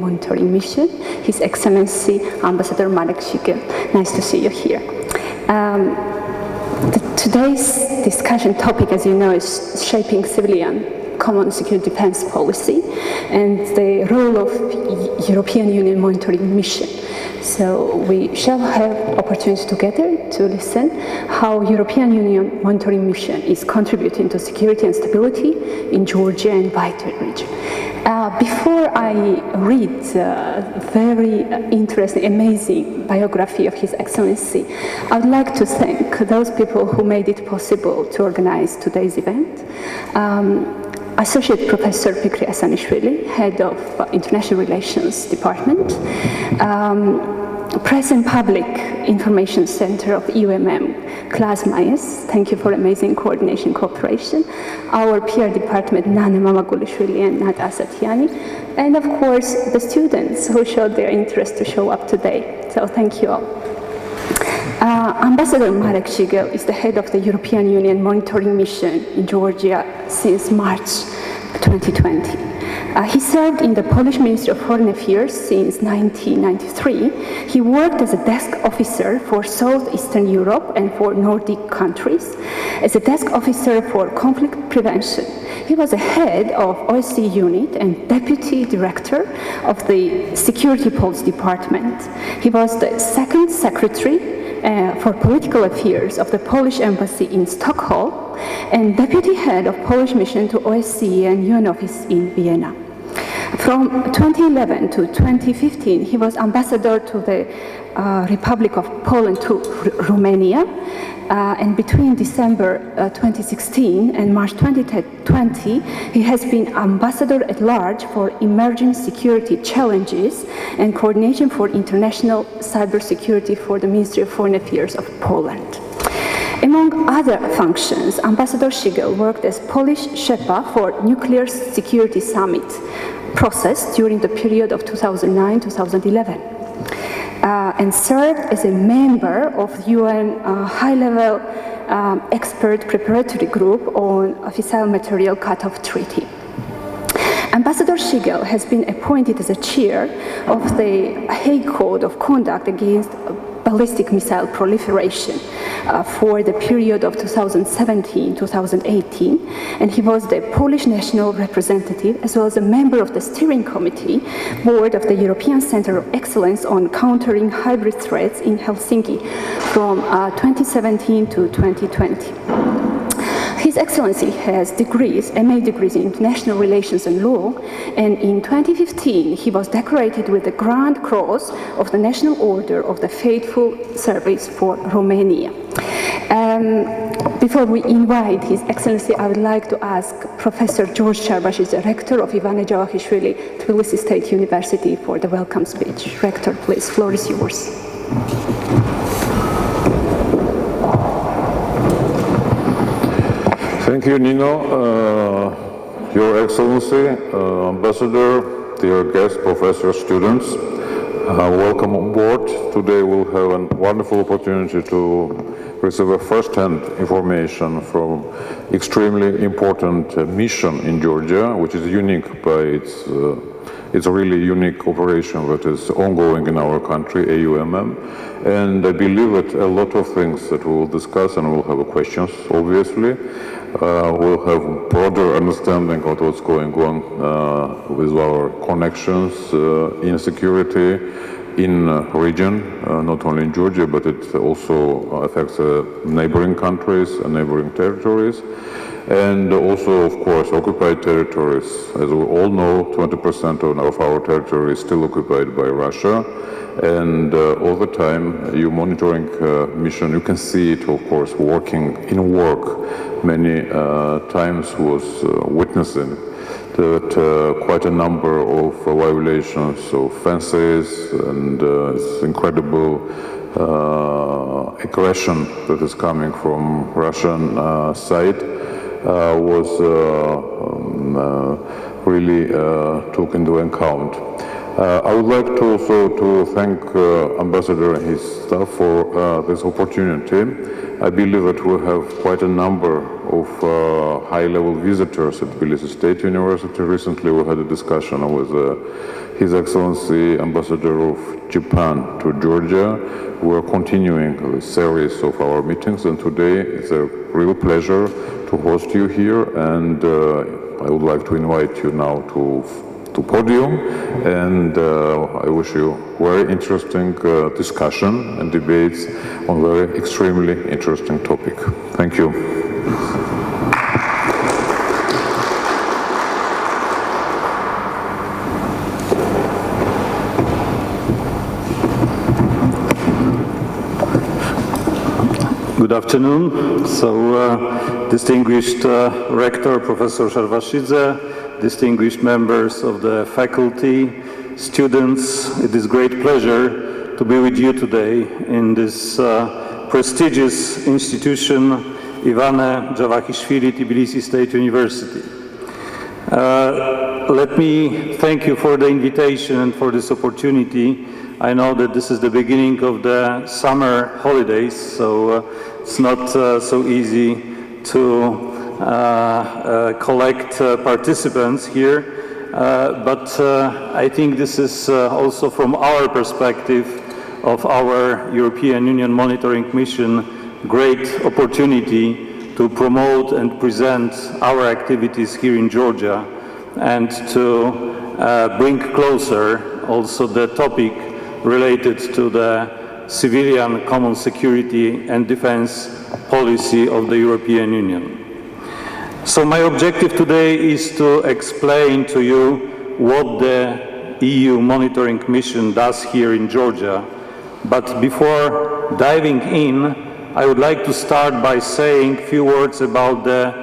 Monitoring Mission, His Excellency Ambassador Marek Shigel. Nice to see you here. Today's discussion topic, as you know, is shaping civilian common security defense policy and the role of European Union Monitoring Mission. So we shall have opportunities together to listen how European Union Monitoring Mission is contributing to security and stability in Georgia and wider region. Before I read the very interesting, amazing biography of His Excellency, I would like to thank those people who made it possible to organize today's event. Associate Professor Fikri Asanishvili, Head of International Relations Department, Press and Public Information Center of EUMM, Klaas Mayes, thank you for amazing coordination cooperation, our PR department, Nana Mamagulishvili and Nat Asatiani, and of course the students who showed their interest to show up today. So thank you all. Ambassador Marek Shigel is the head of the European Union Monitoring Mission in Georgia since March 2020. He served in the Polish Ministry of Foreign Affairs since 1993. He worked as a desk officer for Southeastern Europe and for Nordic countries, as a desk officer for conflict prevention. He was a head of OSCE unit and deputy director of the Security Policy Department. He was the second secretary for political affairs of the Polish embassy in Stockholm and deputy head of Polish mission to OSCE and UN office in Vienna. From 2011 to 2015, he was ambassador to the Republic of Poland to Romania, and between December 2016 and March 2020, he has been ambassador at large for emerging security challenges and coordination for international cybersecurity for the Ministry of Foreign Affairs of Poland. Among other functions, Ambassador Shigel worked as Polish Sherpa for Nuclear Security Summit process during the period of 2009-2011, and served as a member of the UN high-level expert preparatory group on fissile material cutoff treaty. Ambassador Shigel has been appointed as a chair of the Hague Code of Conduct against ballistic missile proliferation for the period of 2017-2018, and he was the Polish national representative as well as a member of the steering committee board of the European Center of Excellence on Countering Hybrid Threats in Helsinki from 2017 to 2020. His Excellency has degrees, MA degrees in International Relations and Law, and in 2015 he was decorated with the Grand Cross of the National Order of the Faithful Service for Romania. Before we invite His Excellency, I would like to ask Professor George Charbash, the Rector of Ivane Jawahishvili Tbilisi State University, for the welcome speech. Rector, please, floor is yours. Thank you, Nino. Your Excellency, Ambassador, dear guests, professors, students, welcome on board. Today we'll have a wonderful opportunity to receive a first-hand information from extremely important mission in Georgia, which is unique by it's a really unique operation that is ongoing in our country, EUMM. And I believe that a lot of things that we will discuss, and we'll have questions, obviously, we'll have broader understanding of what's going on with our connections in security in region, not only in Georgia, but it also affects neighboring countries and neighboring territories. And also, of course, occupied territories. As we all know, 20% of our territory is still occupied by Russia. And all the time, EU monitoring mission, you can see it, of course, working in work. Many times was witnessing that quite a number of violations of fences and it's incredible aggression that is coming from Russian side was really took into account. I would like to also to thank Ambassador and his staff for this opportunity. I believe that we have quite a number of high-level visitors at Tbilisi State University. Recently we had a discussion with His Excellency Ambassador of Japan to Georgia. We are continuing a series of our meetings, and today it's a real pleasure to host you here, and I would like to invite you now to podium, and I wish you very interesting discussion and debates on very extremely interesting topic. Thank you. Good afternoon. Distinguished Rector, Professor Szarwaszydze, distinguished members of the faculty, students, it is a great pleasure to be with you today in this prestigious institution, Iwane Jawahiszwili Tbilisi State University. Let me thank you for the invitation and for this opportunity. I know that this is the beginning of the summer holidays, so it's not so easy to collect participants here, but I think this is also from our perspective of our European Union monitoring mission, great opportunity to promote and present our activities here in Georgia and to bring closer also the topic related to the civilian common security and defense policy of the European Union. So my objective today is to explain to you what the EU monitoring mission does here in Georgia. But before diving in, I would like to start by saying a few words about the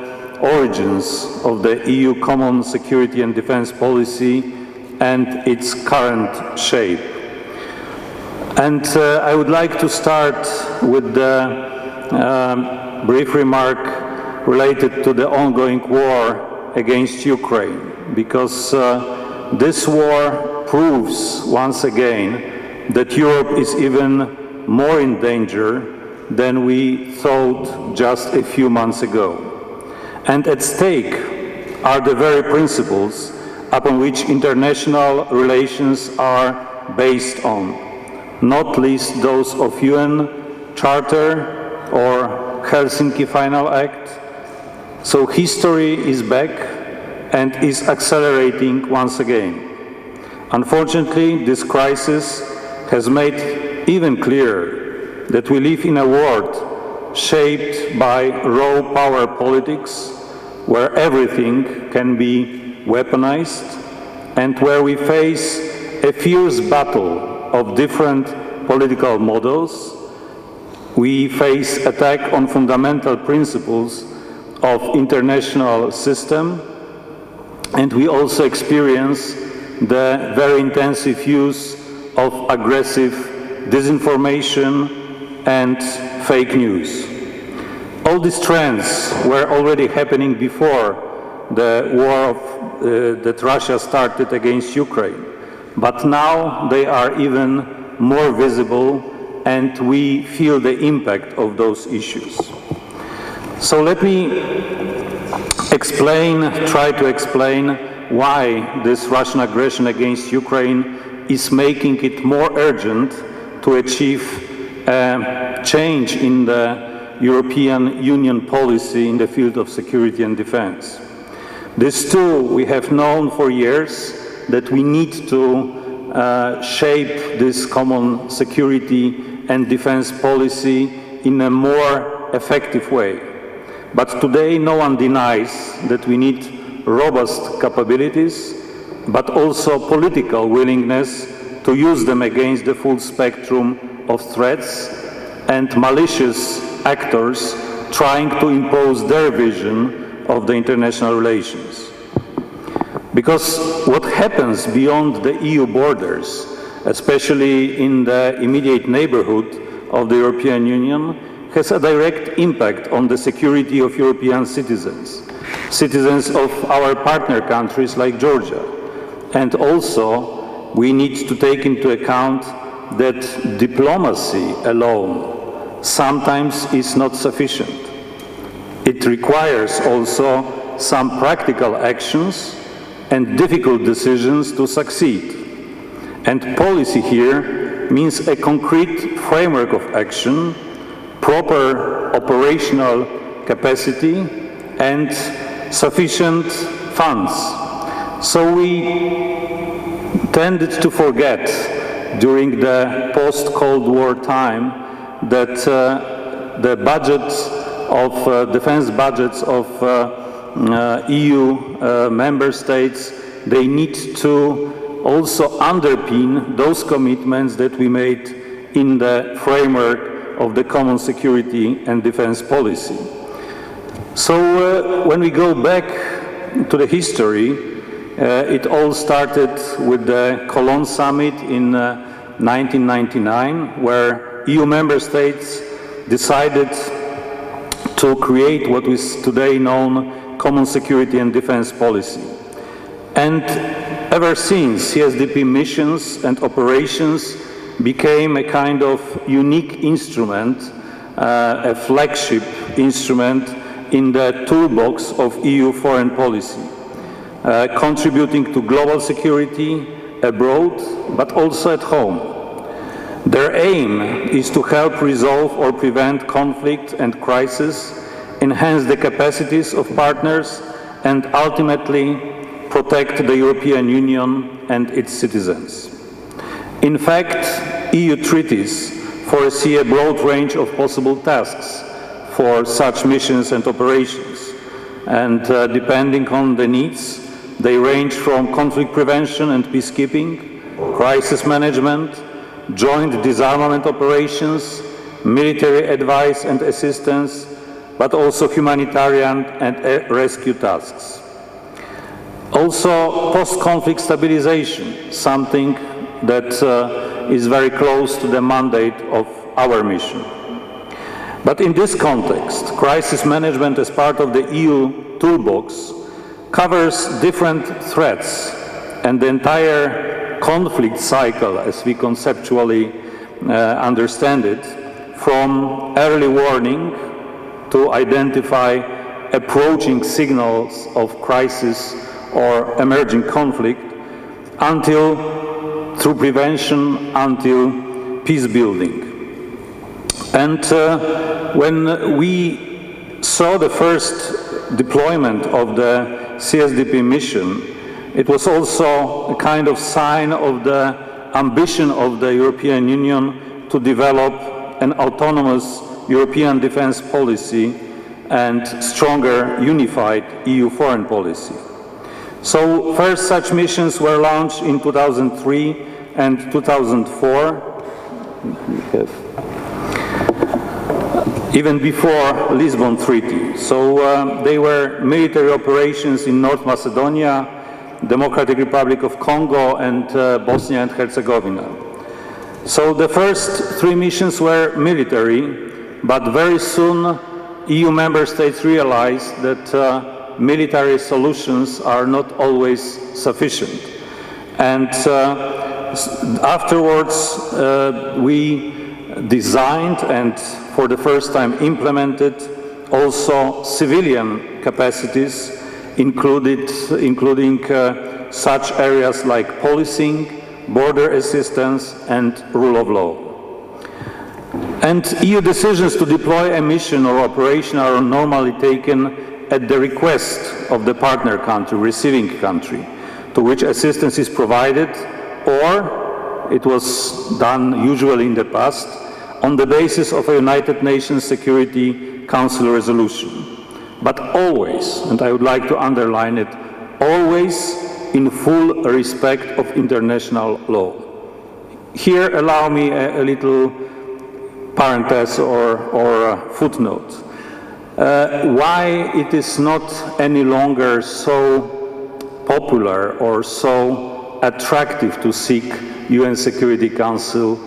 origins of the EU common security and defense policy and its current shape. And I would like to start with the brief remark related to the ongoing war against Ukraine, because this war proves once again that Europe is even more in danger than we thought just a few months ago. And at stake are the very principles upon which international relations are based on, not least those of UN Charter or Helsinki Final Act. So history is back and is accelerating once again. Unfortunately, this crisis has made even clearer that we live in a world shaped by raw power politics, where everything can be weaponized and where we face a fierce battle of different political models. We face attack on fundamental principles of international system, and we also experience the very intensive use of aggressive disinformation and fake news. All these trends were already happening before the war that Russia started against Ukraine. But now they are even more visible, and we feel the impact of those issues. So let me try to explain why this Russian aggression against Ukraine is making it more urgent to achieve a change in the European Union policy in the field of security and defense. This too, we have known for years that we need to shape this common security and defense policy in a more effective way. But today no one denies that we need robust capabilities, but also political willingness to use them against the full spectrum of threats and malicious actors trying to impose their vision of the international relations. Because what happens beyond the EU borders, especially in the immediate neighborhood of the European Union, has a direct impact on the security of European citizens, citizens of our partner countries like Georgia. And also, we need to take into account that diplomacy alone sometimes is not sufficient. It requires also some practical actions and difficult decisions to succeed. And policy here means a concrete framework of action, proper operational capacity, and sufficient funds. So we tended to forget during the post-Cold War time that the budgets of defense budgets of EU member states, they need to also underpin those commitments that we made in the framework of the common security and defense policy. So when we go back to the history, it all started with the Cologne summit in 1999, where EU member states decided to create what is today known common security and defense policy. And ever since, CSDP missions and operations became a kind of unique instrument, a flagship instrument in the toolbox of EU foreign policy, contributing to global security abroad, but also at home. Their aim is to help resolve or prevent conflict and crisis, enhance the capacities of partners, and ultimately protect the European Union and its citizens. In fact, EU treaties foresee a broad range of possible tasks for such missions and operations, and depending on the needs, they range from conflict prevention and peacekeeping, crisis management, joint disarmament operations, military advice and assistance, but also humanitarian and rescue tasks. Also, post-conflict stabilization, something that is very close to the mandate of our mission. But in this context, crisis management as part of the EU toolbox covers different threats, and the entire conflict cycle, as we conceptually understand it, from early warning to identify approaching signals of crisis or emerging conflict, until through prevention, until peace building. And when we saw the first deployment of the CSDP mission, it was also a kind of sign of the ambition of the European Union to develop an autonomous European defense policy and stronger unified EU foreign policy. So first such missions were launched in 2003 and 2004, even before Lisbon Treaty. So they were military operations in North Macedonia, Democratic Republic of Congo, and Bosnia and Herzegovina. So the first three missions were military, but very soon EU member states realized that military solutions are not always sufficient. And afterwards we designed and for the first time implemented also civilian capacities, including such areas like policing, border assistance, and rule of law. And EU decisions to deploy a mission or operation are normally taken at the request of the partner country, receiving country, to which assistance is provided, or it was done usually in the past, on the basis of a United Nations Security Council resolution. But always, and I would like to underline it, always in full respect of international law. Here, allow me a little parenthesis or footnote. Why it is not any longer so popular or so attractive to seek UN Security Council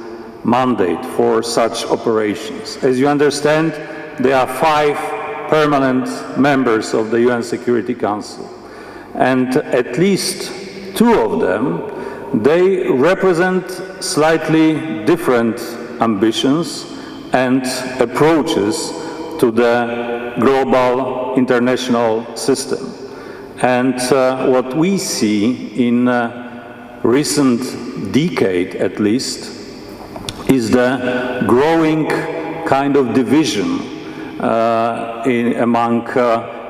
mandate for such operations. As you understand, there are 5 permanent members of the UN Security Council, and at least 2 of them, they represent slightly different ambitions and approaches to the global international system. And what we see in recent decade at least is the growing kind of division among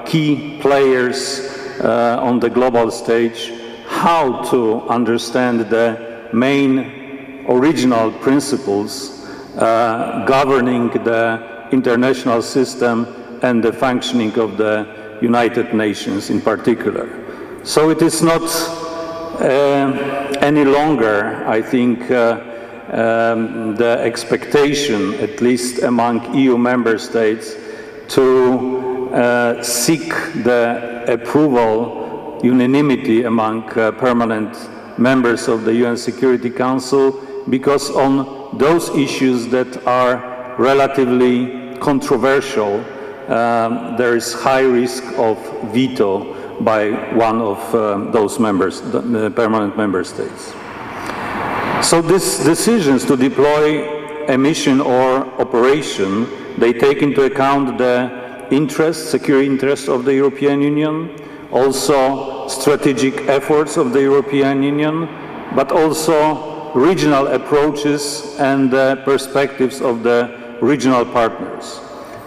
key players on the global stage, how to understand the main original principles governing the international system and the functioning of the United Nations in particular. So it is not any longer, I think, the expectation, at least among EU member states, to seek the approval, unanimity among permanent members of the UN Security Council, because on those issues that are relatively controversial, there is high risk of veto by one of those members, the permanent member states. So these decisions to deploy a mission or operation, they take into account the security interests of the European Union, also strategic efforts of the European Union, but also regional approaches and the perspectives of the regional partners.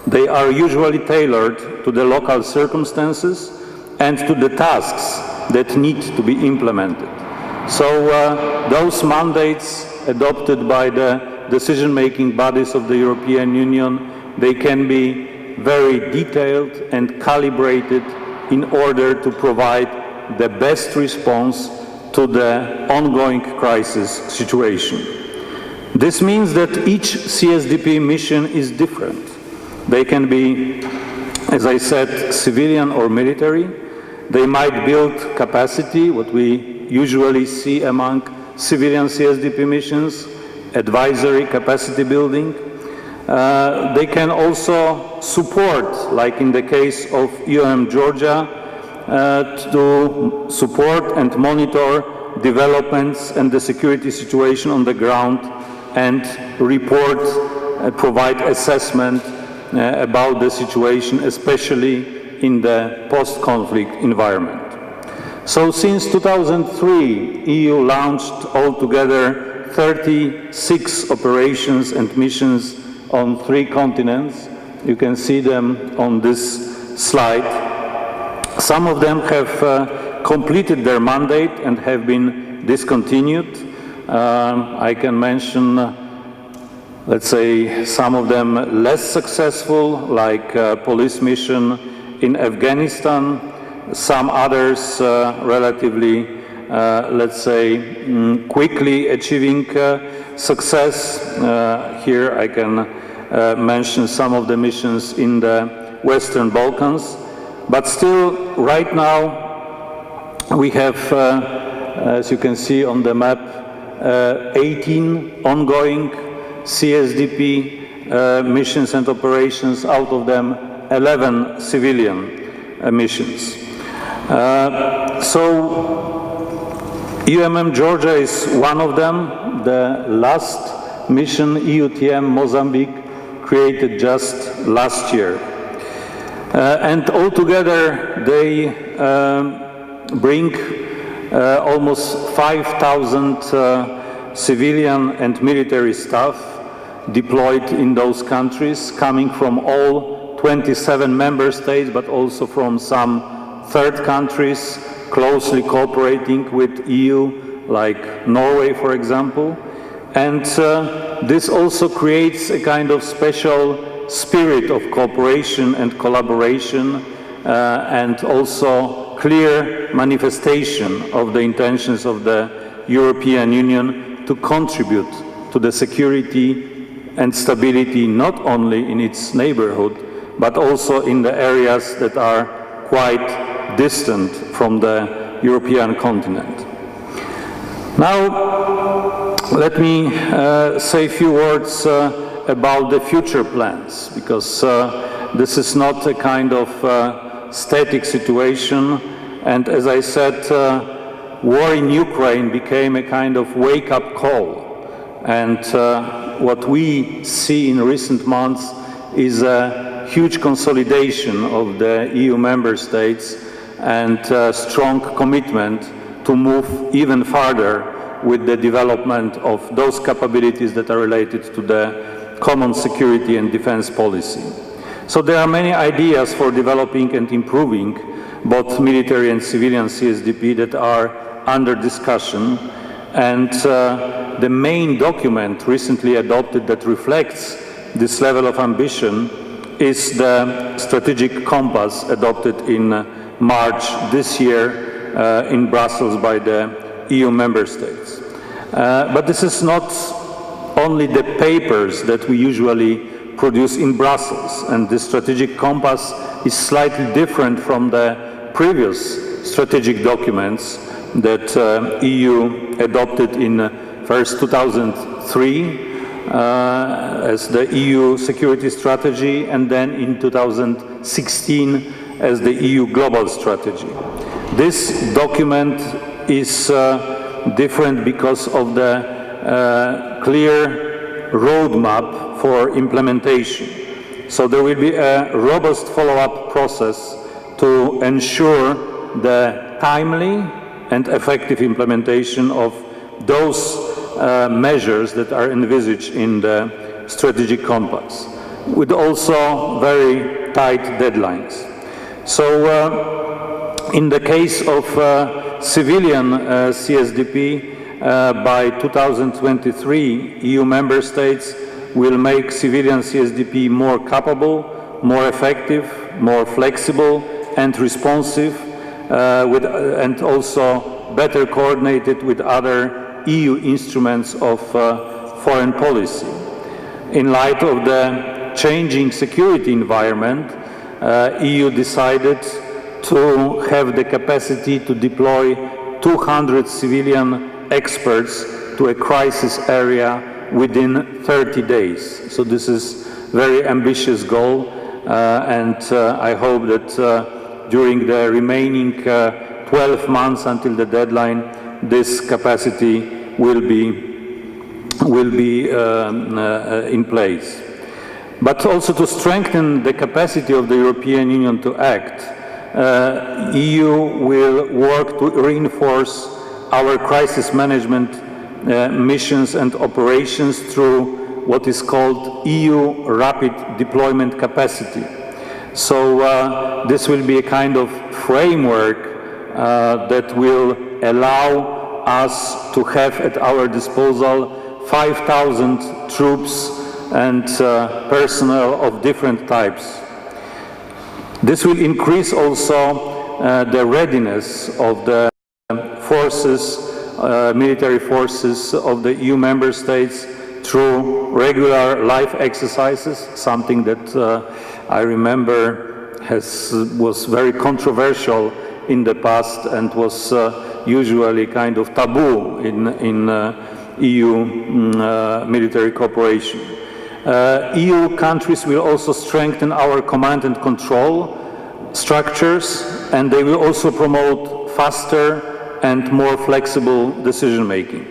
They are usually tailored to the local circumstances and to the tasks that need to be implemented. So those mandates adopted by the decision-making bodies of the European Union, they can be very detailed and calibrated in order to provide the best response to the ongoing crisis situation. This means that each CSDP mission is different. They can be, as I said, civilian or military. They might build capacity, what we usually see among civilian CSDP missions, advisory capacity building. They can also support, like in the case of EUMM Georgia, to support and monitor developments and the security situation on the ground and report, provide assessment about the situation, especially in the post-conflict environment. So since 2003, EU launched altogether 36 operations and missions on 3 continents. You can see them on this slide. Some of them have completed their mandate and have been discontinued. I can mention, let's say, some of them less successful, like police mission in Afghanistan, some others relatively, let's say, quickly achieving success. Here I can mention some of the missions in the Western Balkans. But still, right now, we have, as you can see on the map, 18 ongoing CSDP missions and operations, out of them 11 civilian missions. So EUMM Georgia is one of them. The last mission, EUTM Mozambique, created just last year. And altogether they bring almost 5,000 civilian and military staff deployed in those countries, coming from all 27 member states, but also from some third countries closely cooperating with EU, like Norway, for example. And this also creates a kind of special spirit of cooperation and collaboration, and also clear manifestation of the intentions of the European Union to contribute to the security and stability not only in its neighborhood, but also in the areas that are quite distant from the European continent. Now, let me say a few words about the future plans, because this is not a kind of static situation. And as I said, war in Ukraine became a kind of wake-up call. And what we see in recent months is a huge consolidation of the EU member states and strong commitment to move even farther with the development of those capabilities that are related to the common security and defense policy. So there are many ideas for developing and improving both military and civilian CSDP that are under discussion, and the main document recently adopted that reflects this level of ambition is the strategic compass adopted in March this year in Brussels by the EU member states. But this is not only the papers that we usually produce in Brussels, and this strategic compass is slightly different from the previous strategic documents that EU adopted in first 2003 as the EU security strategy, and then in 2016 as the EU global strategy. This document is different because of the clear roadmap for implementation. So there will be a robust follow-up process to ensure the timely and effective implementation of those measures that are envisaged in the strategic compass, with also very tight deadlines. So in the case of civilian CSDP, by 2023, EU member states will make civilian CSDP more capable, more effective, more flexible and responsive, and also better coordinated with other EU instruments of foreign policy. In light of the changing security environment, EU decided to have the capacity to deploy 200 civilian experts to a crisis area within 30 days. So this is a very ambitious goal, and I hope that during the remaining 12 months until the deadline, this capacity will be in place. But also to strengthen the capacity of the European Union to act, EU will work to reinforce our crisis management missions and operations through what is called EU Rapid Deployment Capacity. So this will be a kind of framework that will allow us to have at our disposal 5,000 troops and personnel of different types. This will increase also the readiness of the forces, military forces of the EU member states through regular live exercises, something that I remember was very controversial in the past and was usually kind of taboo in EU military cooperation. EU countries will also strengthen our command and control structures, and they will also promote faster and more flexible decision-making.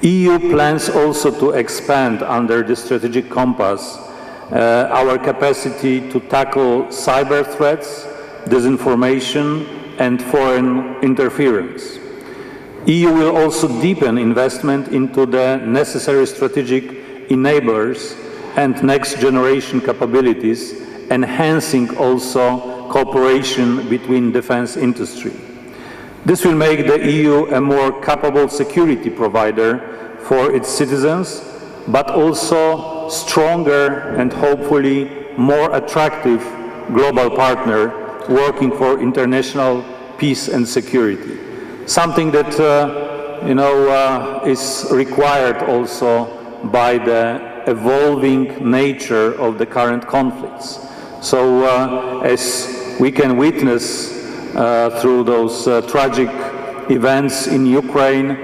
EU plans also to expand under the strategic compass our capacity to tackle cyber threats, disinformation, and foreign interference. EU will also deepen investment into the necessary strategic enablers and next-generation capabilities, enhancing also cooperation between defense industry. This will make the EU a more capable security provider for its citizens, but also stronger and hopefully more attractive global partner working for international peace and security. Something that is required also by the evolving nature of the current conflicts. So as we can witness through those tragic events in Ukraine,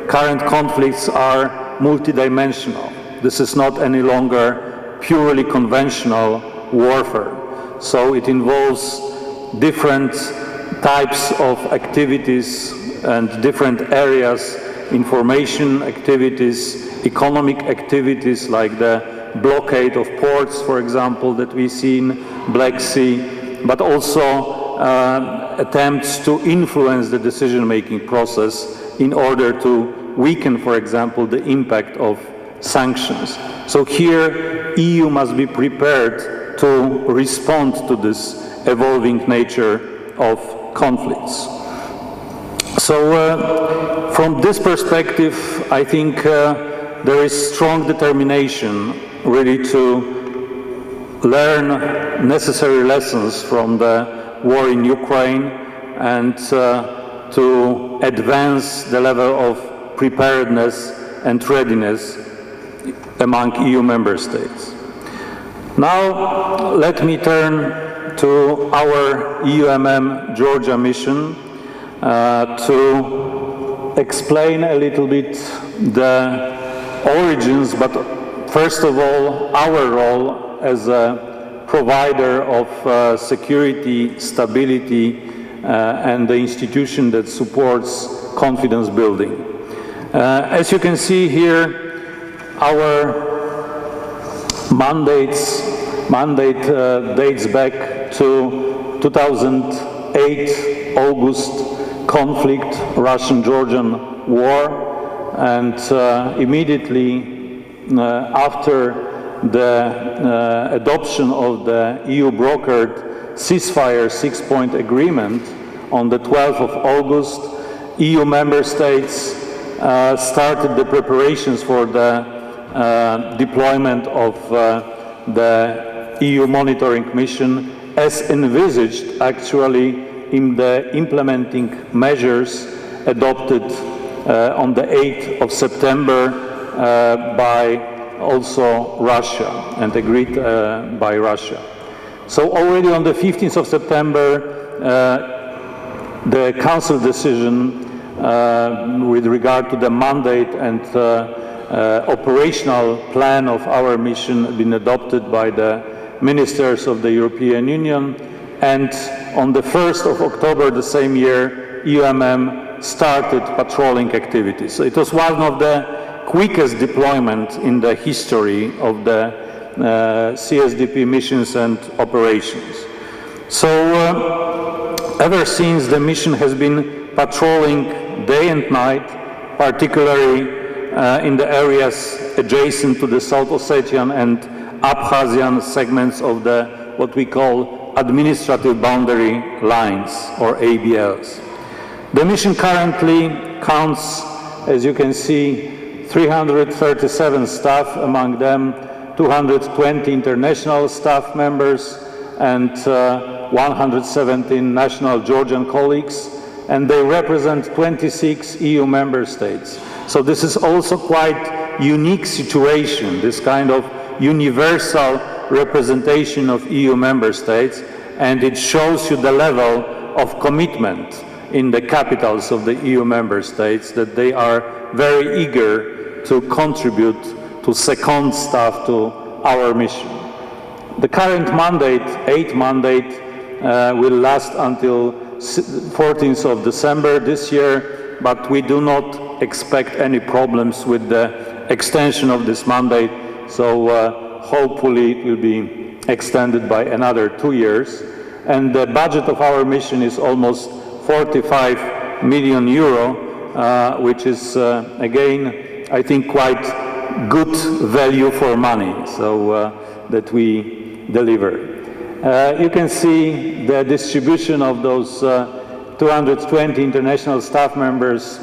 current conflicts are multidimensional. This is not any longer purely conventional warfare. So it involves different types of activities and different areas, information activities, economic activities like the blockade of ports, for example, that we see in Black Sea, but also attempts to influence the decision-making process in order to weaken, for example, the impact of sanctions. So here, EU must be prepared to respond to this evolving nature of conflicts. So from this perspective, I think there is strong determination really to learn necessary lessons from the war in Ukraine and to advance the level of preparedness and readiness among EU member states. Now let me turn to our EUMM Georgia mission to explain a little bit the origins, but first of all, our role as a provider of security, stability, and the institution that supports confidence building. As you can see here, our mandate dates back to 2008 August conflict, Russian-Georgian war, and immediately after the adoption of the EU-brokered ceasefire six-point agreement on the 12th of August, EU member states started the preparations for the deployment of the EU monitoring mission as envisaged actually in the implementing measures adopted on the 8th of September by also Russia and agreed by Russia. So already on the 15th of September, the Council decision with regard to the mandate and operational plan of our mission had been adopted by the ministers of the European Union, and on the 1st of October the same year, EUMM started patrolling activities. So it was one of the quickest deployment in the history of the CSDP missions and operations. So ever since, the mission has been patrolling day and night, particularly in the areas adjacent to the South Ossetian and Abkhazian segments of the what we call administrative boundary lines, or ABLs. The mission currently counts, as you can see, 337 staff, among them 220 international staff members and 117 national Georgian colleagues, and they represent 26 EU member states. So this is also quite unique situation, this kind of universal representation of EU member states, and it shows you the level of commitment in the capitals of the EU member states, that they are very eager to contribute, to second staff to our mission. The current mandate, 8th mandate, will last until 14th of December this year, but we do not expect any problems with the extension of this mandate, so hopefully it will be extended by another 2 years. And the budget of our mission is almost 45 million euro, which is again, I think, quite good value for money, so that we deliver. You can see the distribution of those 220 international staff members.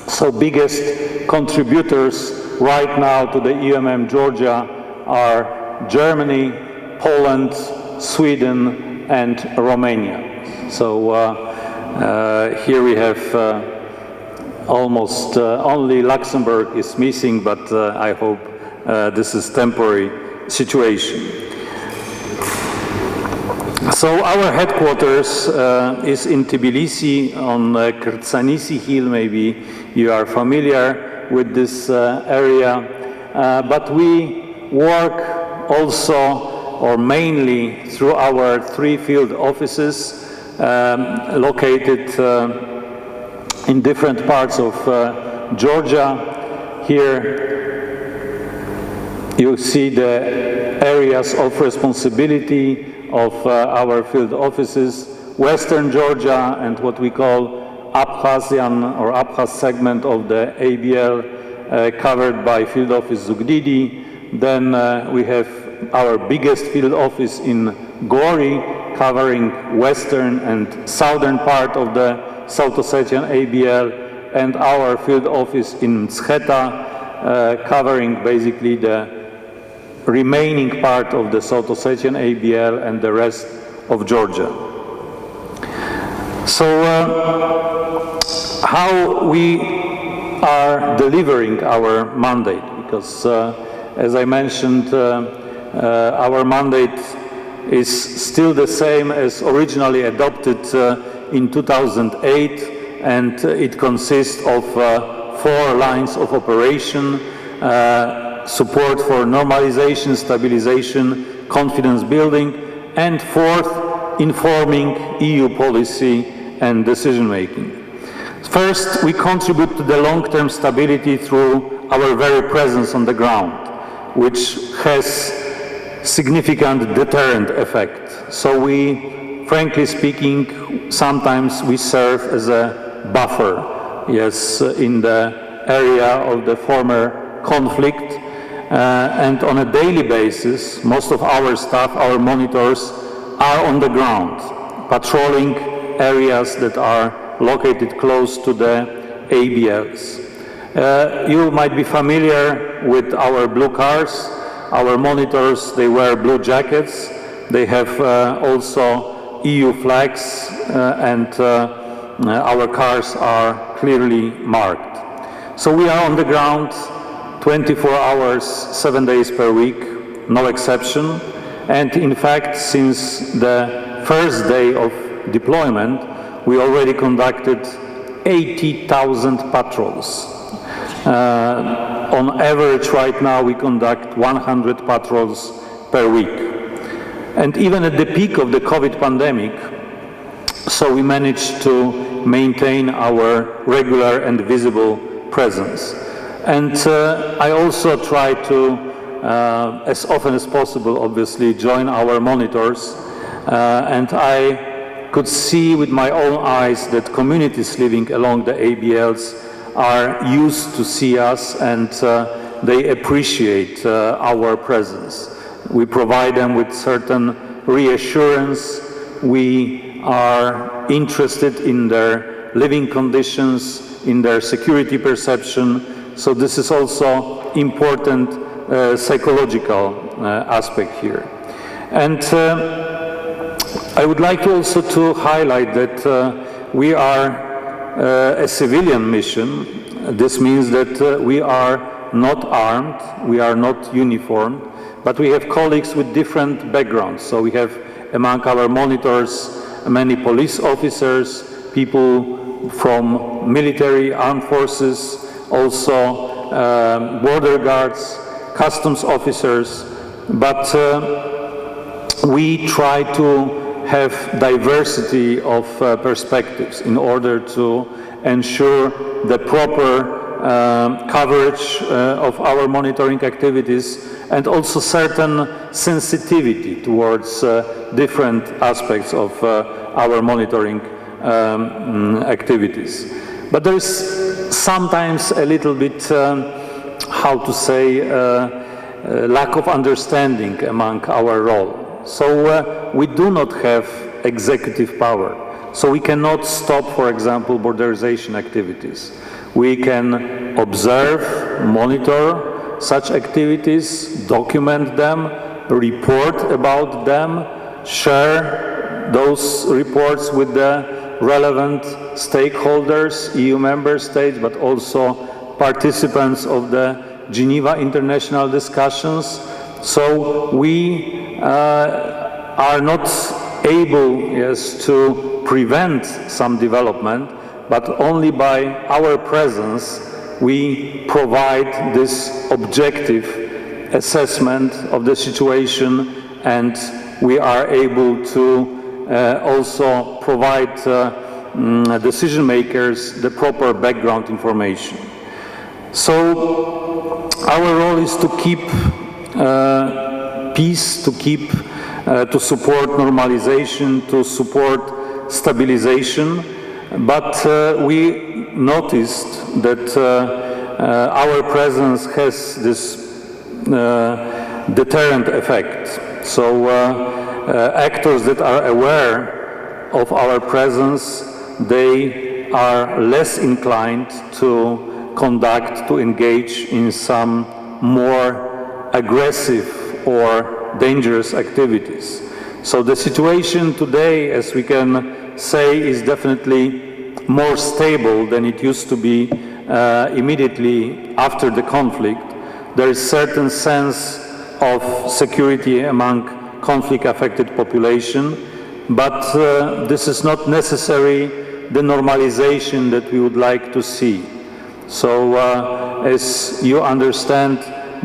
So biggest contributors right now to the EUMM Georgia are Germany, Poland, Sweden, and Romania. So here we have almost only Luxembourg is missing, but I hope this is temporary situation. So our headquarters is in Tbilisi on Kırtsanisi Hill. Maybe you are familiar with this area, but we work also, or mainly, through our 3 field offices located in different parts of Georgia. Here you see the areas of responsibility of our field offices: Western Georgia and what we call Abkhazian or Abkhaz segment of the ABL covered by Field Office Zugdidi. Then we have our biggest field office in Gori, covering western and southern part of the South Ossetian ABL, and our field office in Mtsketa, covering basically the remaining part of the South Ossetian ABL and the rest of Georgia. So how we are delivering our mandate, because as I mentioned, our mandate is still the same as originally adopted in 2008, and it consists of 4 lines of operation: support for normalization, stabilization, confidence building, and 4th, informing EU policy and decision making. First, we contribute to the long-term stability through our very presence on the ground, which has significant deterrent effect. So we, frankly speaking, sometimes we serve as a buffer, yes, in the area of the former conflict. And on a daily basis, most of our staff, our monitors, are on the ground, patrolling areas that are located close to the ABLs. You might be familiar with our blue cars. Our monitors, they wear blue jackets. They have also EU flags, and our cars are clearly marked. So we are on the ground 24 hours, 7 days per week, no exception. And in fact, since the first day of deployment, we already conducted 80,000 patrols. On average, right now, we conduct 100 patrols per week. And even at the peak of the COVID pandemic, so we managed to maintain our regular and visible presence. And I also try to, as often as possible, obviously, join our monitors. And I could see with my own eyes that communities living along the ABLs are used to see us, and they appreciate our presence. We provide them with certain reassurance. We are interested in their living conditions, in their security perception. So this is also important psychological aspect here. And I would like also to highlight that we are a civilian mission. This means that we are not armed, we are not uniformed, but we have colleagues with different backgrounds. So we have among our monitors many police officers, people from military, armed forces, also border guards, customs officers, but we try to have diversity of perspectives in order to ensure the proper coverage of our monitoring activities, and also certain sensitivity towards different aspects of our monitoring activities. But there is sometimes a little bit, how to say, lack of understanding among our role. So we do not have executive power. So we cannot stop, for example, borderization activities. We can observe, monitor such activities, document them, report about them, share those reports with the relevant stakeholders, EU member states, but also participants of the Geneva international discussions. So we are not able, yes, to prevent some development, but only by our presence we provide this objective assessment of the situation, and we are able to also provide decision makers the proper background information. So our role is to keep peace, to support normalization, to support stabilization. but we noticed that our presence has this deterrent effect. So actors that are aware of our presence, they are less inclined to engage in some more aggressive or dangerous activities. So the situation today, as we can say, is definitely more stable than it used to be immediately after the conflict. There is certain sense of security among conflict-affected population, but this is not necessarily the normalization that we would like to see. So as you understand,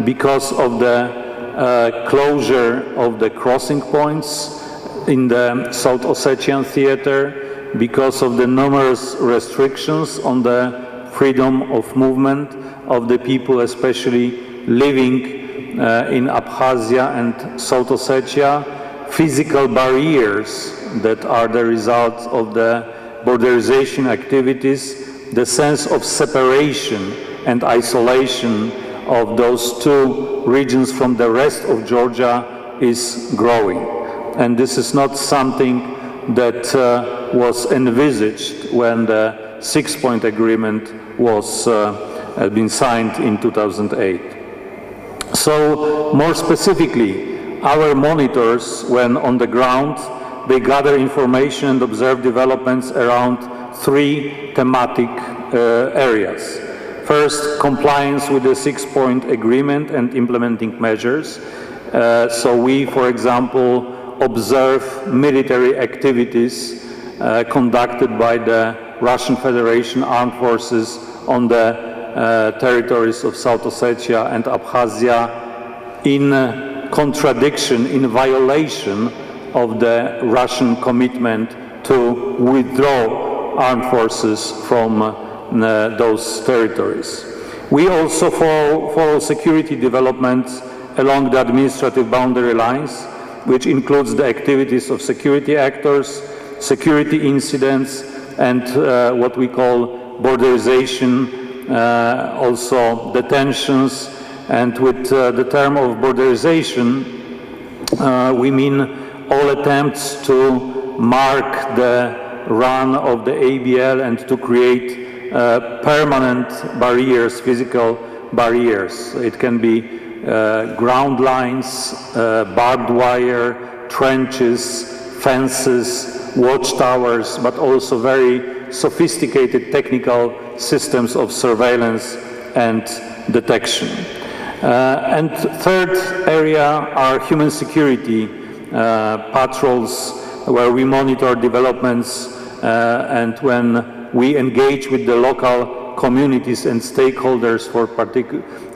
because of the closure of the crossing points in the South Ossetian theater, because of the numerous restrictions on the freedom of movement of the people, especially living in Abkhazia and South Ossetia, physical barriers that are the result of the borderization activities, the sense of separation and isolation of those two regions from the rest of Georgia is growing. And this is not something that was envisaged when the six-point agreement was had been signed in 2008. So more specifically, our monitors, when on the ground, they gather information and observe developments around three thematic areas. First, compliance with the six-point agreement and implementing measures. So we, for example, observe military activities conducted by the Russian Federation Armed Forces on the territories of South Ossetia and Abkhazia in contradiction, in violation of the Russian commitment to withdraw armed forces from those territories. We also follow security developments along the administrative boundary lines, which includes the activities of security actors, security incidents, and what we call borderization, also detentions. And with the term of borderization, we mean all attempts to mark the run of the ABL and to create permanent barriers, physical barriers. It can be ground lines, barbed wire, trenches, fences, watchtowers, but also very sophisticated technical systems of surveillance and detection. And third area are human security patrols, where we monitor developments and when we engage with the local communities and stakeholders,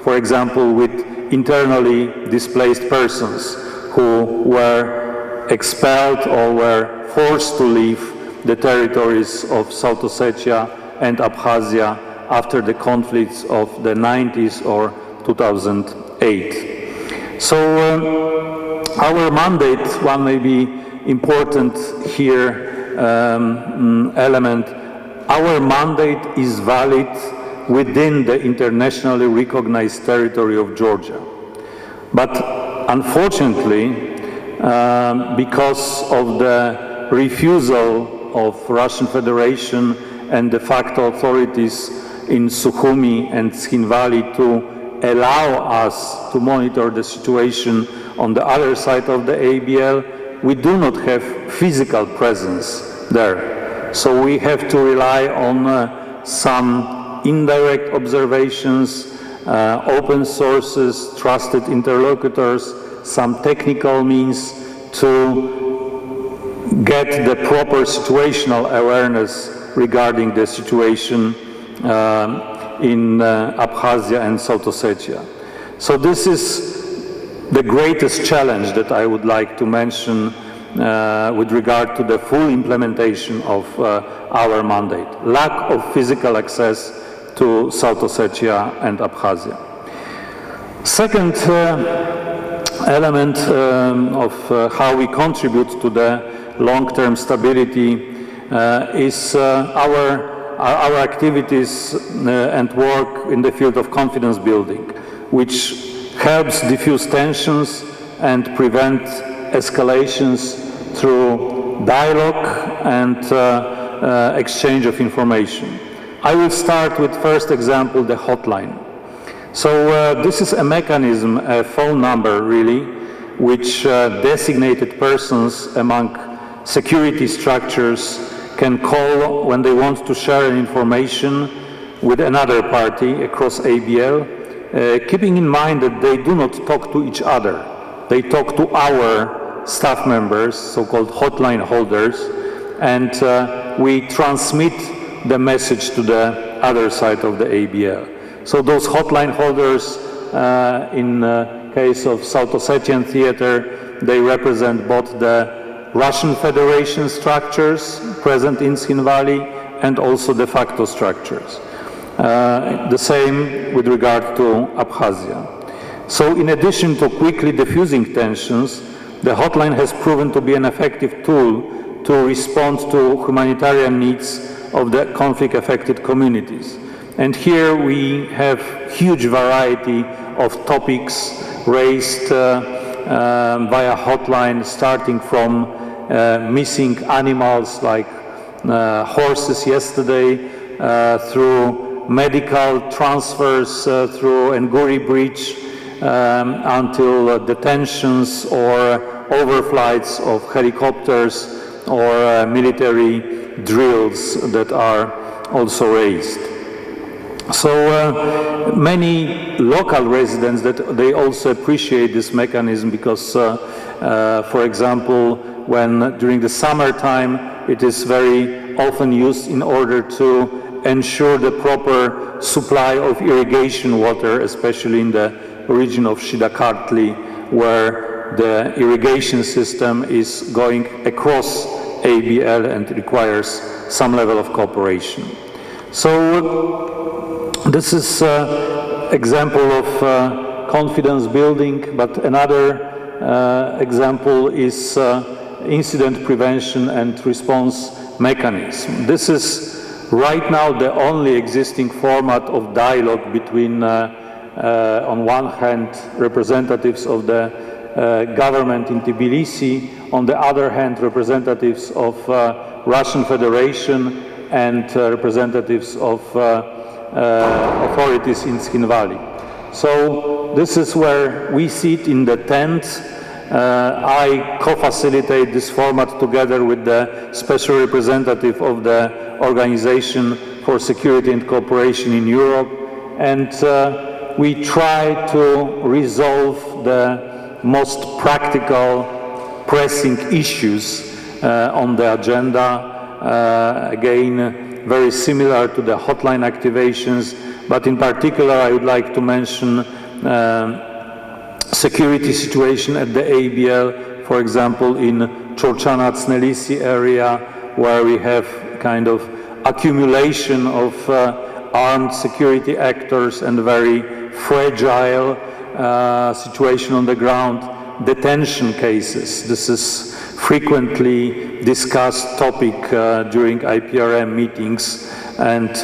for example, with internally displaced persons who were expelled or were forced to leave the territories of South Ossetia and Abkhazia after the conflicts of the 90s or 2008. So our mandate, one maybe important here element, our mandate is valid within the internationally recognized territory of Georgia. But unfortunately, because of the refusal of Russian Federation and de facto authorities in Sukhumi and Tskhinvali to allow us to monitor the situation on the other side of the ABL, we do not have physical presence there. So we have to rely on some indirect observations, open sources, trusted interlocutors, some technical means to get the proper situational awareness regarding the situation in Abkhazia and South Ossetia. So this is the greatest challenge that I would like to mention with regard to the full implementation of our mandate. Lack of physical access to South Ossetia and Abkhazia. Second element of how we contribute to the long-term stability is our activities and work in the field of confidence building, which helps diffuse tensions and prevent escalations through dialogue and exchange of information. I will start with first example, the hotline. So this is a mechanism, a phone number really, which designated persons among security structures can call when they want to share information with another party across ABL, keeping in mind that they do not talk to each other. They talk to our staff members, so-called hotline holders, and we transmit the message to the other side of the ABL. So those hotline holders, in case of South Ossetian theater, they represent both the Russian Federation structures present in Tkhinvali and also de facto structures. The same with regard to Abkhazia. So in addition to quickly diffusing tensions, the hotline has proven to be an effective tool to respond to humanitarian needs of the conflict-affected communities. And here we have huge variety of topics raised via hotline, starting from missing animals like horses yesterday, through medical transfers through Nguri Bridge, until detentions or overflights of helicopters or military drills that are also raised. So many local residents that they also appreciate this mechanism because, for example, when during the summertime it is very often used in order to ensure the proper supply of irrigation water, especially in the region of Shidakartli, where the irrigation system is going across ABL and requires some level of cooperation. So this is example of confidence building, but another example is incident prevention and response mechanism. This is right now the only existing format of dialogue between, on one hand, representatives of the government in Tbilisi, on the other hand, representatives of Russian Federation and representatives of authorities in Tkhinvali. So this is where we sit in the tent. I co-facilitate this format together with the special representative of the Organization for Security and Cooperation in Europe, and we try to resolve the most practical, pressing issues on the agenda. Again, very similar to the hotline activations, but in particular I would like to mention security situation at the ABL, for example, in Chorchana-Tbilisi area, where we have kind of accumulation of armed security actors and very fragile situation on the ground, detention cases. This is frequently discussed topic during IPRM meetings, and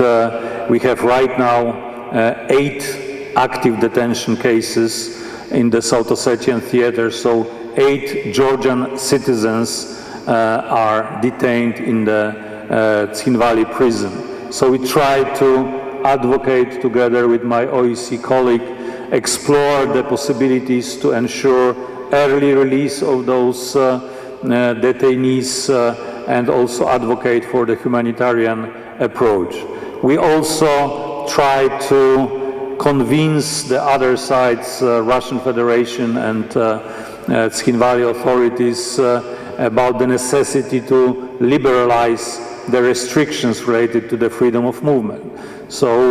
we have right now 8 active detention cases in the South Ossetian theater, so 8 Georgian citizens are detained in the Tkhinvali prison. So we try to advocate together with my OEC colleague, explore the possibilities to ensure early release of those detainees and also advocate for the humanitarian approach. We also try to convince the other sides, Russian Federation and Tkhinvali authorities, about the necessity to liberalize the restrictions related to the freedom of movement. So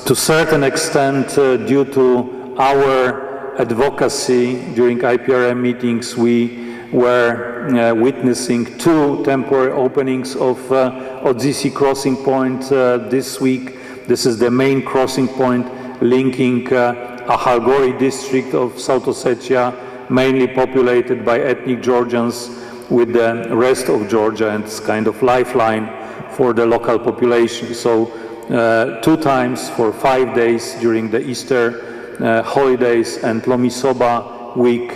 to a certain extent, due to our advocacy during IPRM meetings, we were witnessing 2 temporary openings of Odzisi crossing point this week. This is the main crossing point linking Akhalgori district of South Ossetia, mainly populated by ethnic Georgians, with the rest of Georgia, and it's kind of lifeline for the local population. So 2 times for 5 days during the Easter holidays and Lomisoba week,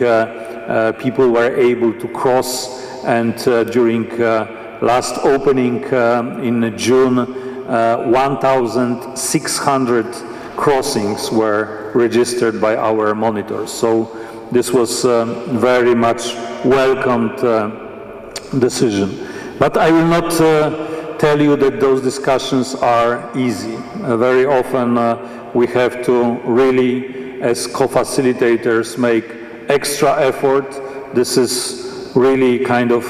people were able to cross, and during last opening in June, 1,600 crossings were registered by our monitors. So this was very much welcomed decision. But I will not tell you that those discussions are easy. Very often we have to really, as co-facilitators, make extra effort. This is really kind of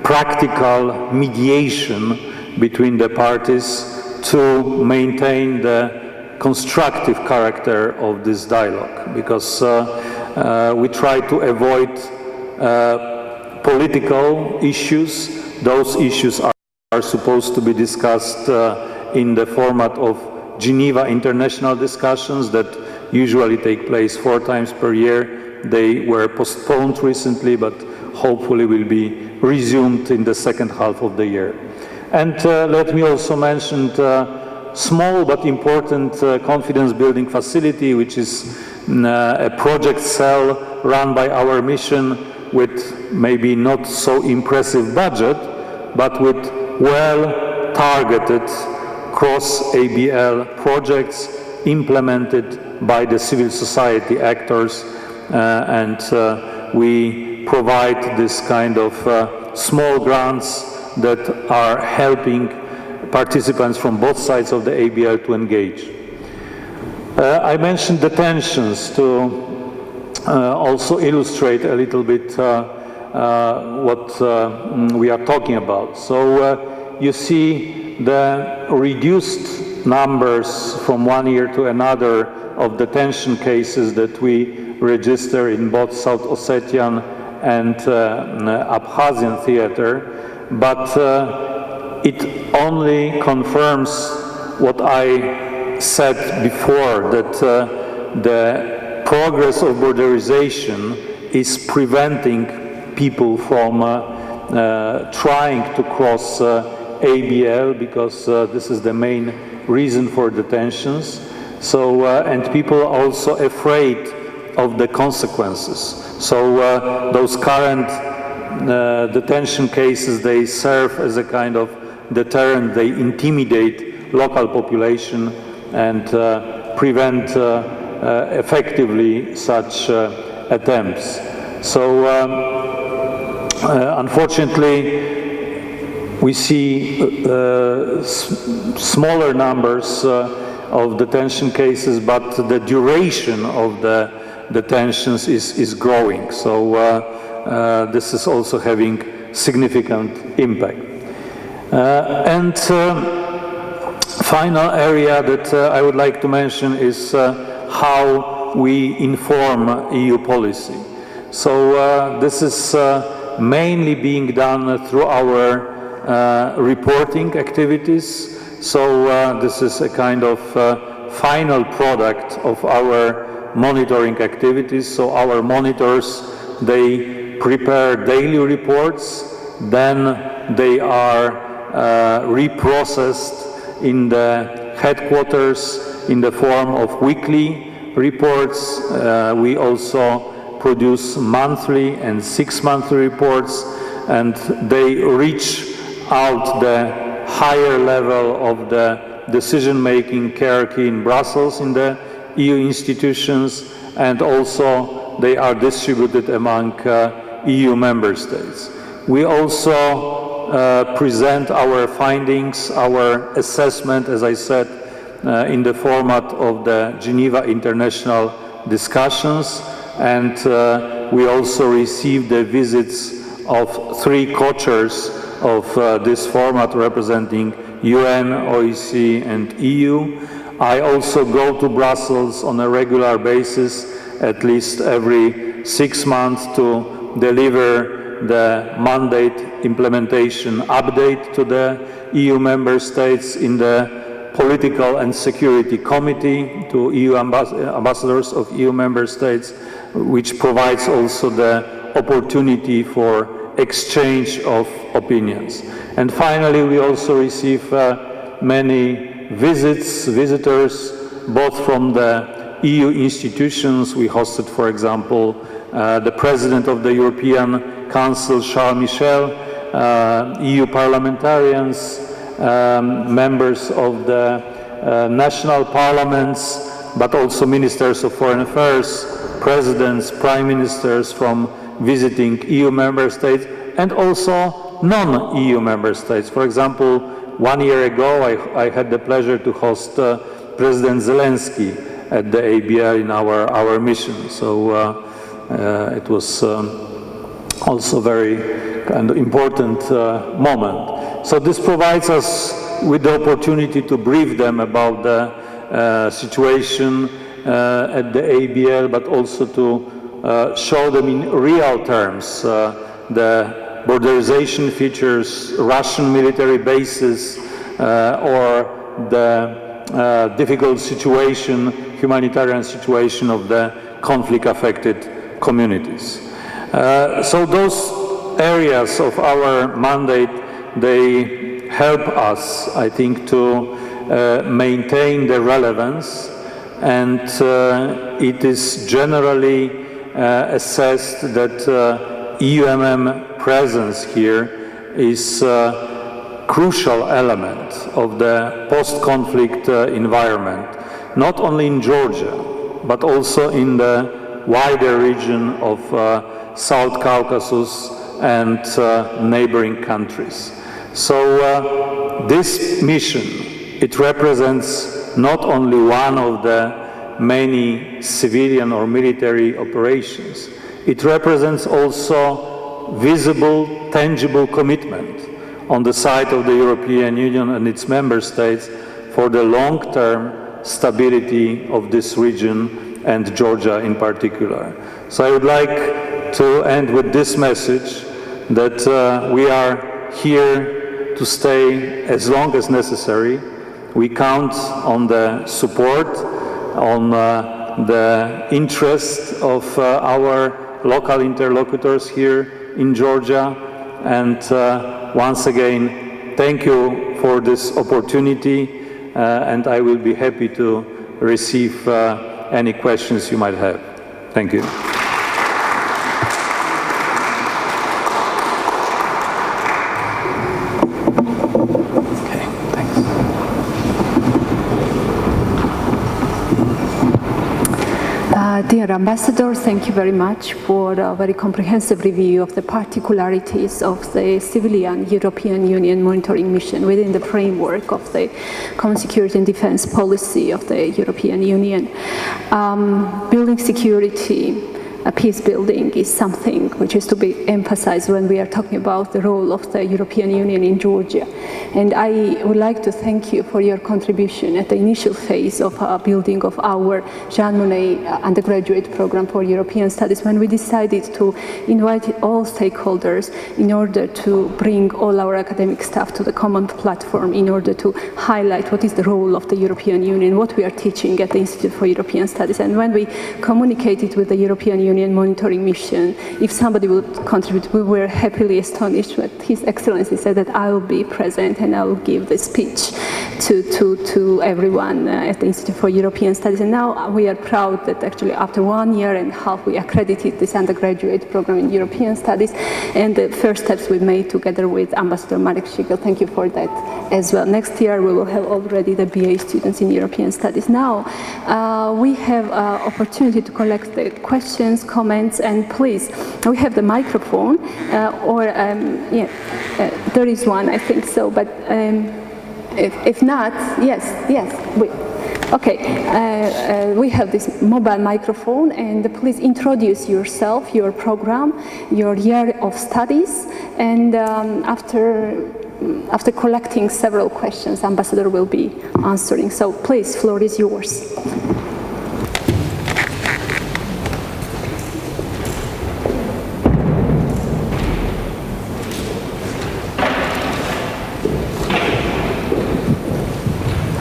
practical mediation between the parties to maintain the constructive character of this dialogue, because we try to avoid political issues. Those issues are supposed to be discussed in the format of Geneva international discussions that usually take place 4 times per year. They were postponed recently, but hopefully will be resumed in the second half of the year. And let me also mention small but important confidence building facility, which is a project cell run by our mission with maybe not so impressive budget, but with well-targeted cross-ABL projects implemented by the civil society actors, and we provide this kind of small grants that are helping participants from both sides of the ABL to engage. I mentioned the tensions to also illustrate a little bit what we are talking about. So you see the reduced numbers from one year to another of detention cases that we register in both South Ossetian and Abkhazian theater, but it only confirms what I said before, that the progress of borderization is preventing people from trying to cross ABL, because this is the main reason for detentions. So, and people are also afraid of the consequences. So those current detention cases, they serve as a kind of deterrent. They intimidate local population and prevent effectively such attempts. So unfortunately, we see smaller numbers of detention cases, but the duration of the detentions is growing. So this is also having significant impact. And final area that I would like to mention is how we inform EU policy. So this is mainly being done through our reporting activities. So this is a kind of final product of our monitoring activities. So our monitors, they prepare daily reports, then they are reprocessed in the headquarters in the form of weekly reports. We also produce monthly and 6-monthly reports, and they reach out the higher level of the decision-making hierarchy in Brussels in the EU institutions, and also they are distributed among EU member states. We also present our findings, our assessment, as I said, in the format of the Geneva International Discussions, and we also received the visits of 3 co-chairs of this format representing UN, OEC and EU. I also go to Brussels on a regular basis, at least every 6 months, to deliver the mandate implementation update to the EU member states in the Political and Security Committee, to EU ambassadors of EU member states, which provides also the opportunity for exchange of opinions. And finally, we also receive many visitors, both from the EU institutions. We hosted, for example, the President of the European Council, Charles Michel, EU parliamentarians, members of the national parliaments, but also ministers of foreign affairs, presidents, prime ministers from visiting EU member states, and also non-EU member states. For example, 1 year ago, I had the pleasure to host President Zelensky at the ABL in our mission. So it was also very kind of important moment. So this provides us with the opportunity to brief them about the situation at the ABL, but also to show them in real terms the borderization features, Russian military bases, or the difficult situation, humanitarian situation of the conflict-affected communities. So those areas of our mandate, they help us, I think, to maintain the relevance, and it is generally assessed that EUMM presence here is a crucial element of the post-conflict environment, not only in Georgia, but also in the wider region of South Caucasus and neighboring countries. So this mission, it represents not only one of the many civilian or military operations, it represents also visible, tangible commitment on the side of the European Union and its member states for the long-term stability of this region and Georgia in particular. So I would like to end with this message that we are here to stay as long as necessary. We count on the support, on the interest of our local interlocutors here in Georgia, and once again, thank you for this opportunity, and I will be happy to receive any questions you might have. Thank you. Dear Ambassador, thank you very much for a very comprehensive review of the particularities of the civilian European Union monitoring mission within the framework of the common security and defense policy of the European Union. Building security, peace building is something which is to be emphasized when we are talking about the role of the European Union in Georgia. And I would like to thank you for your contribution at the initial phase of building of our Jean Monnet undergraduate program for European studies, when we decided to invite all stakeholders in order to bring all our academic staff to the common platform in order to highlight what is the role of the European Union, what we are teaching at the Institute for European Studies. And when we communicated with the European Union monitoring mission, if somebody would contribute, we were happily astonished that His Excellency said that I will be present and I will give the speech to everyone at the Institute for European Studies. And now we are proud that actually after 1 year and a half we accredited this undergraduate program in European Studies, and the first steps we made together with Ambassador Marek Shigel. Thank you for that as well. Next year we will have already the BA students in European Studies. Now we have opportunity to collect the questions, comments, and please, we have the microphone, there is one, I think so, but if not, yes, we have this mobile microphone, and please introduce yourself, your program, your year of studies, and after collecting several questions, Ambassador will be answering. So please, floor is yours.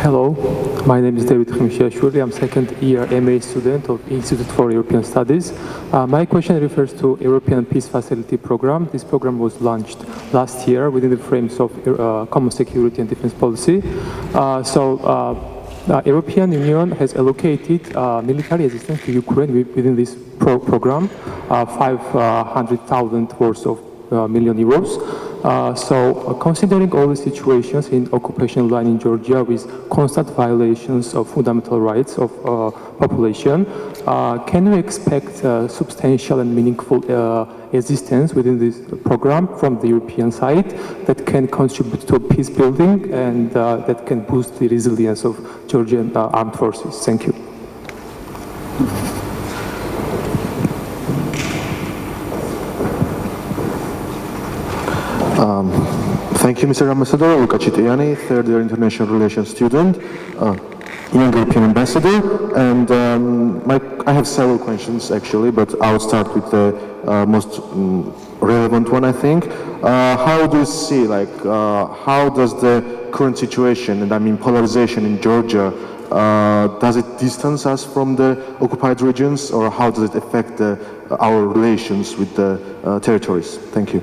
Hello, My name is David Khimshiashvili. I'm second year MA student of Institute for European Studies. My question refers to European Peace Facility Program. This program was launched last year within the frames of common security and defense policy. The European Union has allocated military assistance to Ukraine within this program, 500,000 worth of million euros. Considering all the situations in occupation line in Georgia with constant violations of fundamental rights of population, can we expect substantial and meaningful assistance within this program from the European side that can contribute to peace building and that can boost the resilience of Georgian armed forces? Thank you. Thank you, Mr. Ambassador. Luca Citiani, third year international relations student, young European ambassador. And I have several questions actually, but I'll start with the most relevant one, I think. How do you see, how does the current situation, and I mean polarization in Georgia, does it distance us from the occupied regions, or how does it affect our relations with the territories? Thank you.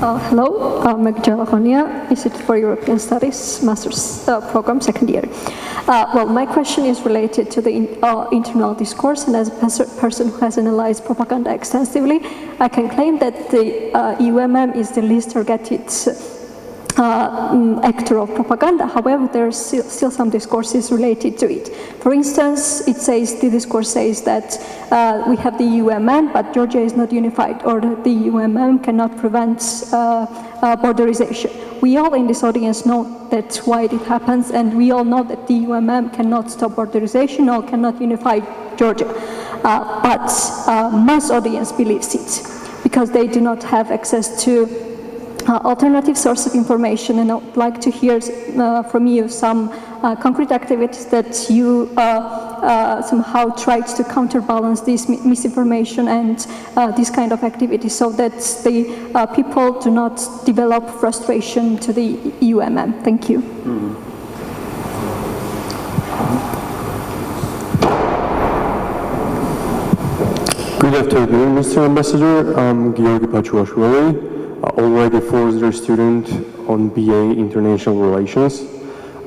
Hello, I'm Magdalena Honia, Institute for European Studies, Master's Program, second year. Well, my question is related to the internal discourse, and as a person who has analyzed propaganda extensively, I can claim that the EUMM is the least targeted actor of propaganda. However, there are still some discourses related to it. For instance, the discourse says that we have the EUMM, but Georgia is not unified, or that the EUMM cannot prevent borderization. We all in this audience know that's why it happens, and we all know that the EUMM cannot stop borderization or cannot unify Georgia. But mass audience believes it, because they do not have access to alternative source of information, and I would like to hear from you some concrete activities that you somehow tried to counterbalance this misinformation and this kind of activity, so that the people do not develop frustration to the EUMM. Thank you. Good afternoon, Mr. Ambassador. I'm Georgi Pachuashvili, already fourth-year student on BA International Relations.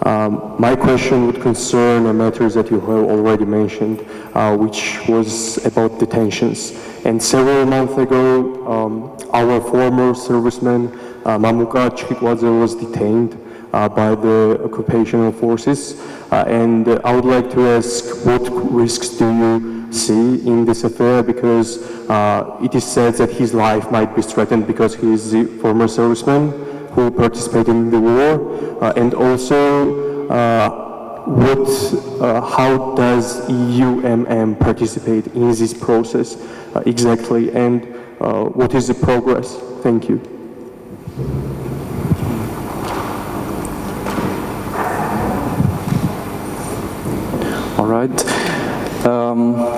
My question would concern matters that you have already mentioned, which was about detentions. And several months ago, our former serviceman, Mamuka Chikwadze, was detained by the occupational forces. And I would like to ask, what risks do you see in this affair? Because it is said that his life might be threatened because he is the former serviceman who participated in the war. And also, how does EUMM participate in this process exactly? And what is the progress? Thank you. All right.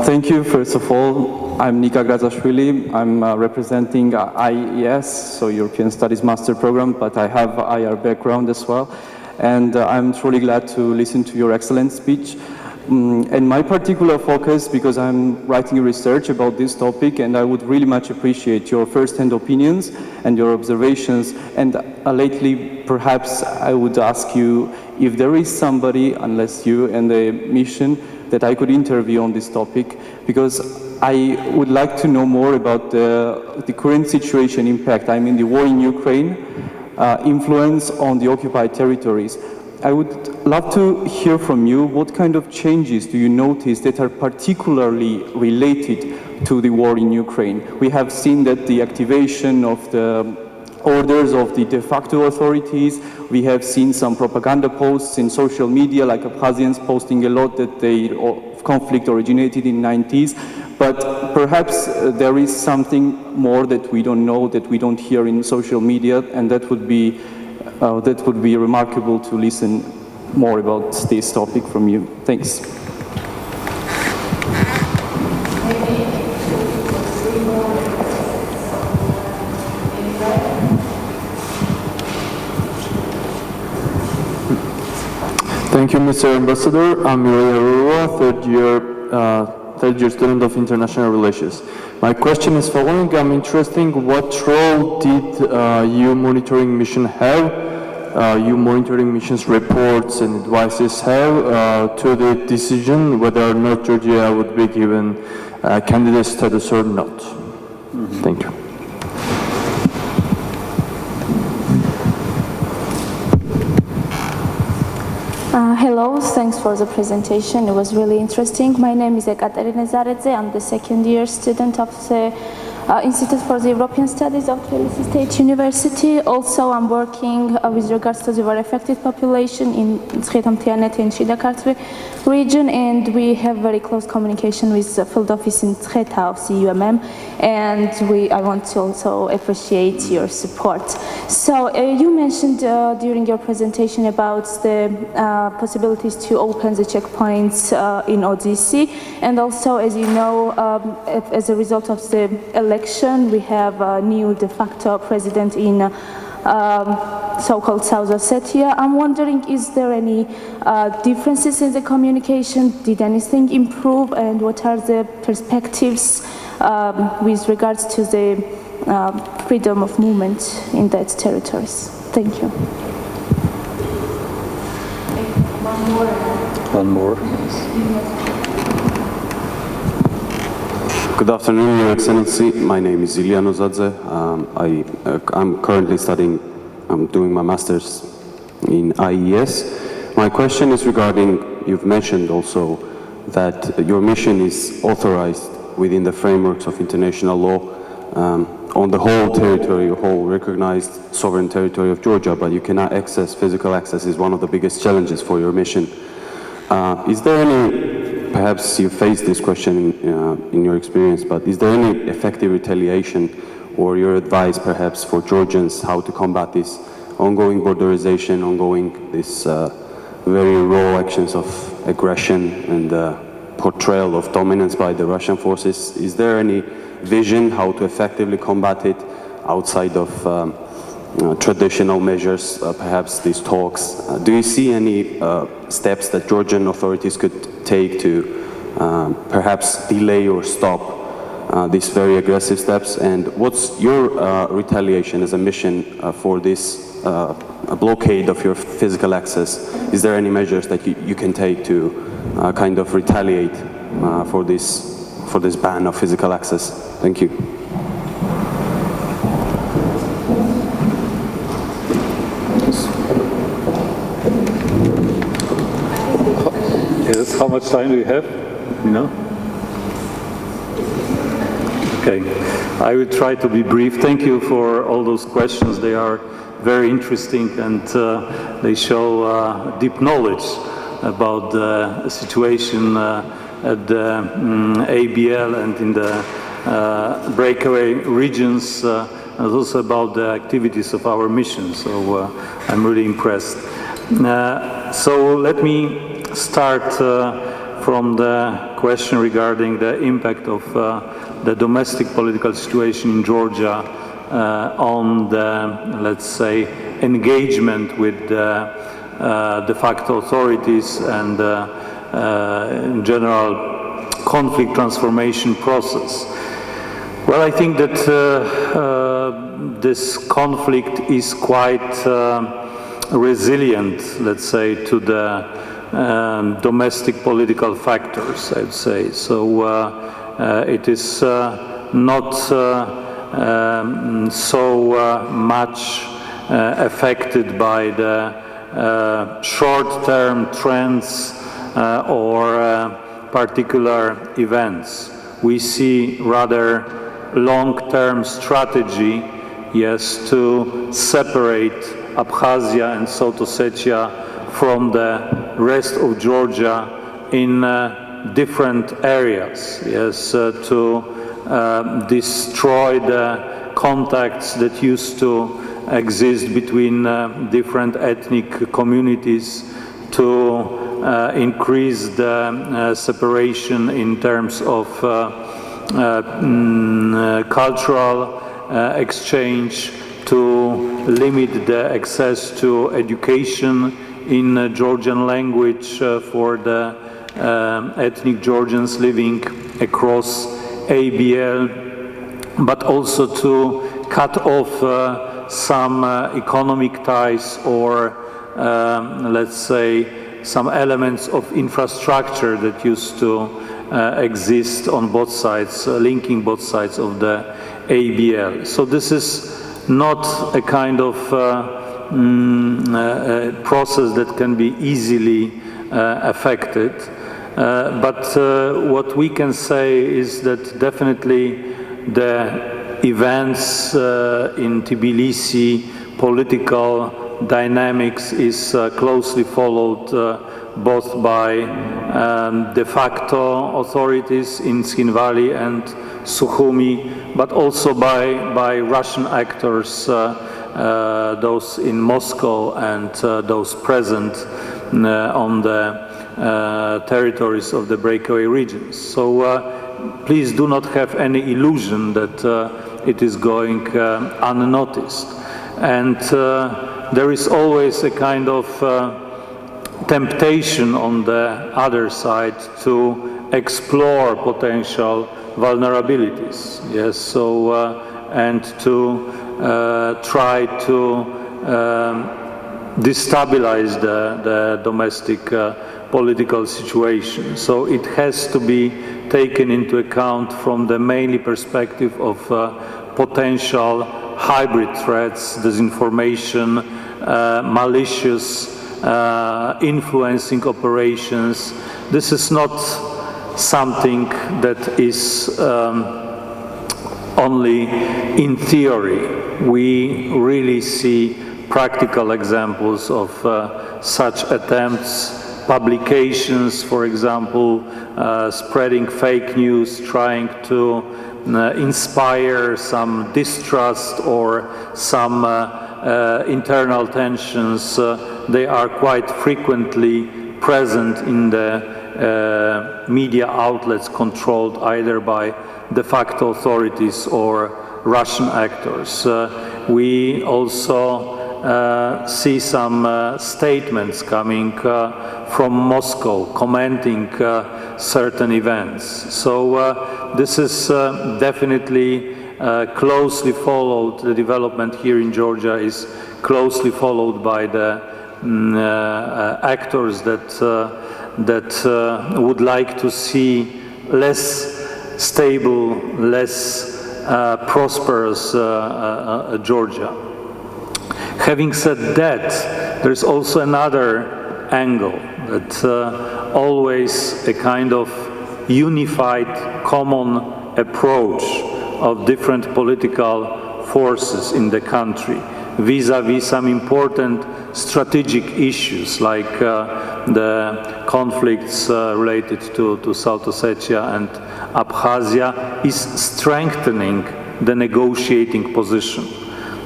Thank you. First of all, I'm Nika Grazashvili. I'm representing IES, so European Studies Master Program, but I have IR background as well. And I'm truly glad to listen to your excellent speech. And my particular focus, because I'm writing research about this topic, and I would really much appreciate your first-hand opinions and your observations. And lately, perhaps I would ask you if there is somebody, unless you and the mission, that I could interview on this topic, because I would like to know more about the current situation impact, I mean the war in Ukraine, influence on the occupied territories. I would love to hear from you, what kind of changes do you notice that are particularly related to the war in Ukraine? We have seen that the activation of the orders of the de facto authorities. We have seen some propaganda posts in social media, like Abkhazians posting a lot that the conflict originated in the 90s. But perhaps there is something more that we don't know, that we don't hear in social media, and that would be remarkable to listen more about this topic from you. Thanks. Thank you, Mr. Ambassador. I'm Mireya Rurua, third year student of International Relations. My question is following. I'm interested in what role did EU monitoring mission have, EU monitoring mission's reports and advices have to the decision whether or not Georgia would be given candidate status or not? Thank you. Hello, thanks for the presentation. It was really interesting. My name is Ekaterina Zaredze. I'm the second year student of the Institute for the European Studies of Tbilisi State University. Also, I'm working with regards to the war affected population in Tkhetamtianet and Shidakartwe region, and we have very close communication with the field office in Tkheta of the EUMM, and I want to also appreciate your support. So, you mentioned during your presentation about the possibilities to open the checkpoints in ODC, and also, as you know, as a result of the election, we have a new de facto president in so-called South Ossetia. I'm wondering, is there any differences in the communication? Did anything improve, and what are the perspectives with regards to the freedom of movement in that territories? Thank you. One more. Good afternoon, Your Excellency. My name is Ilyano Zadze. I'm currently I'm doing my master's in IES. My question is regarding, you've mentioned also that your mission is authorized within the frameworks of international law on the whole territory, whole recognized sovereign territory of Georgia, but you cannot access, physical access is one of the biggest challenges for your mission. Is there any, perhaps you faced this question in your experience, but is there any effective retaliation or your advice perhaps for Georgians how to combat this ongoing borderization, this very raw actions of aggression and portrayal of dominance by the Russian forces? Is there any vision how to effectively combat it outside of traditional measures, perhaps these talks? Do you see any steps that Georgian authorities could take to perhaps delay or stop these very aggressive steps? And what's your retaliation as a mission for this blockade of your physical access? Is there any measures that you can take to kind of retaliate for this ban of physical access? Thank you. Yes, how much time do you have? No? Okay, I will try to be brief. Thank you for all those questions. They are very interesting, and they show deep knowledge about the situation at the ABL and in the breakaway regions, and also about the activities of our mission. So I'm really impressed. So let me start from the question regarding the impact of the domestic political situation in Georgia on the, let's say, engagement with the de facto authorities and in general conflict transformation process. Well, I think that this conflict is quite resilient, let's say, to the domestic political factors, I'd say. So it is not so much affected by the short-term trends or particular events. We see rather long-term strategy, yes, to separate Abkhazia and South Ossetia from the rest of Georgia in different areas, yes, to destroy the contacts that used to exist between different ethnic communities, to increase the separation in terms of cultural exchange, to limit the access to education in Georgian language for the ethnic Georgians living across ABL, but also to cut off some economic ties or, let's say, some elements of infrastructure that used to exist on both sides, linking both sides of the ABL. So this is not a kind of process that can be easily affected. But what we can say is that definitely the events in Tbilisi, political dynamics is closely followed both by de facto authorities in Tskhinvali and Sukhumi, but also by Russian actors, those in Moscow and those present on the territories of the breakaway regions. So please do not have any illusion that it is going unnoticed. And there is always a kind of temptation on the other side to explore potential vulnerabilities. Yes, so and to try to destabilize the domestic political situation. So it has to be taken into account from the mainly perspective of potential hybrid threats, disinformation, malicious influencing operations. This is not something that is only in theory. We really see practical examples of such attempts, publications, for example, spreading fake news, trying to inspire some distrust or some internal tensions. They are quite frequently present in the media outlets controlled either by de facto authorities or Russian actors. We also see some statements coming from Moscow commenting certain events. So this is definitely closely followed. The development here in Georgia is closely followed by the actors that would like to see less stable, less prosperous Georgia. Having said that, there's also another angle, that always a kind of unified, common approach of different political forces in the country vis-à-vis some important strategic issues like the conflicts related to South Ossetia and Abkhazia is strengthening the negotiating position.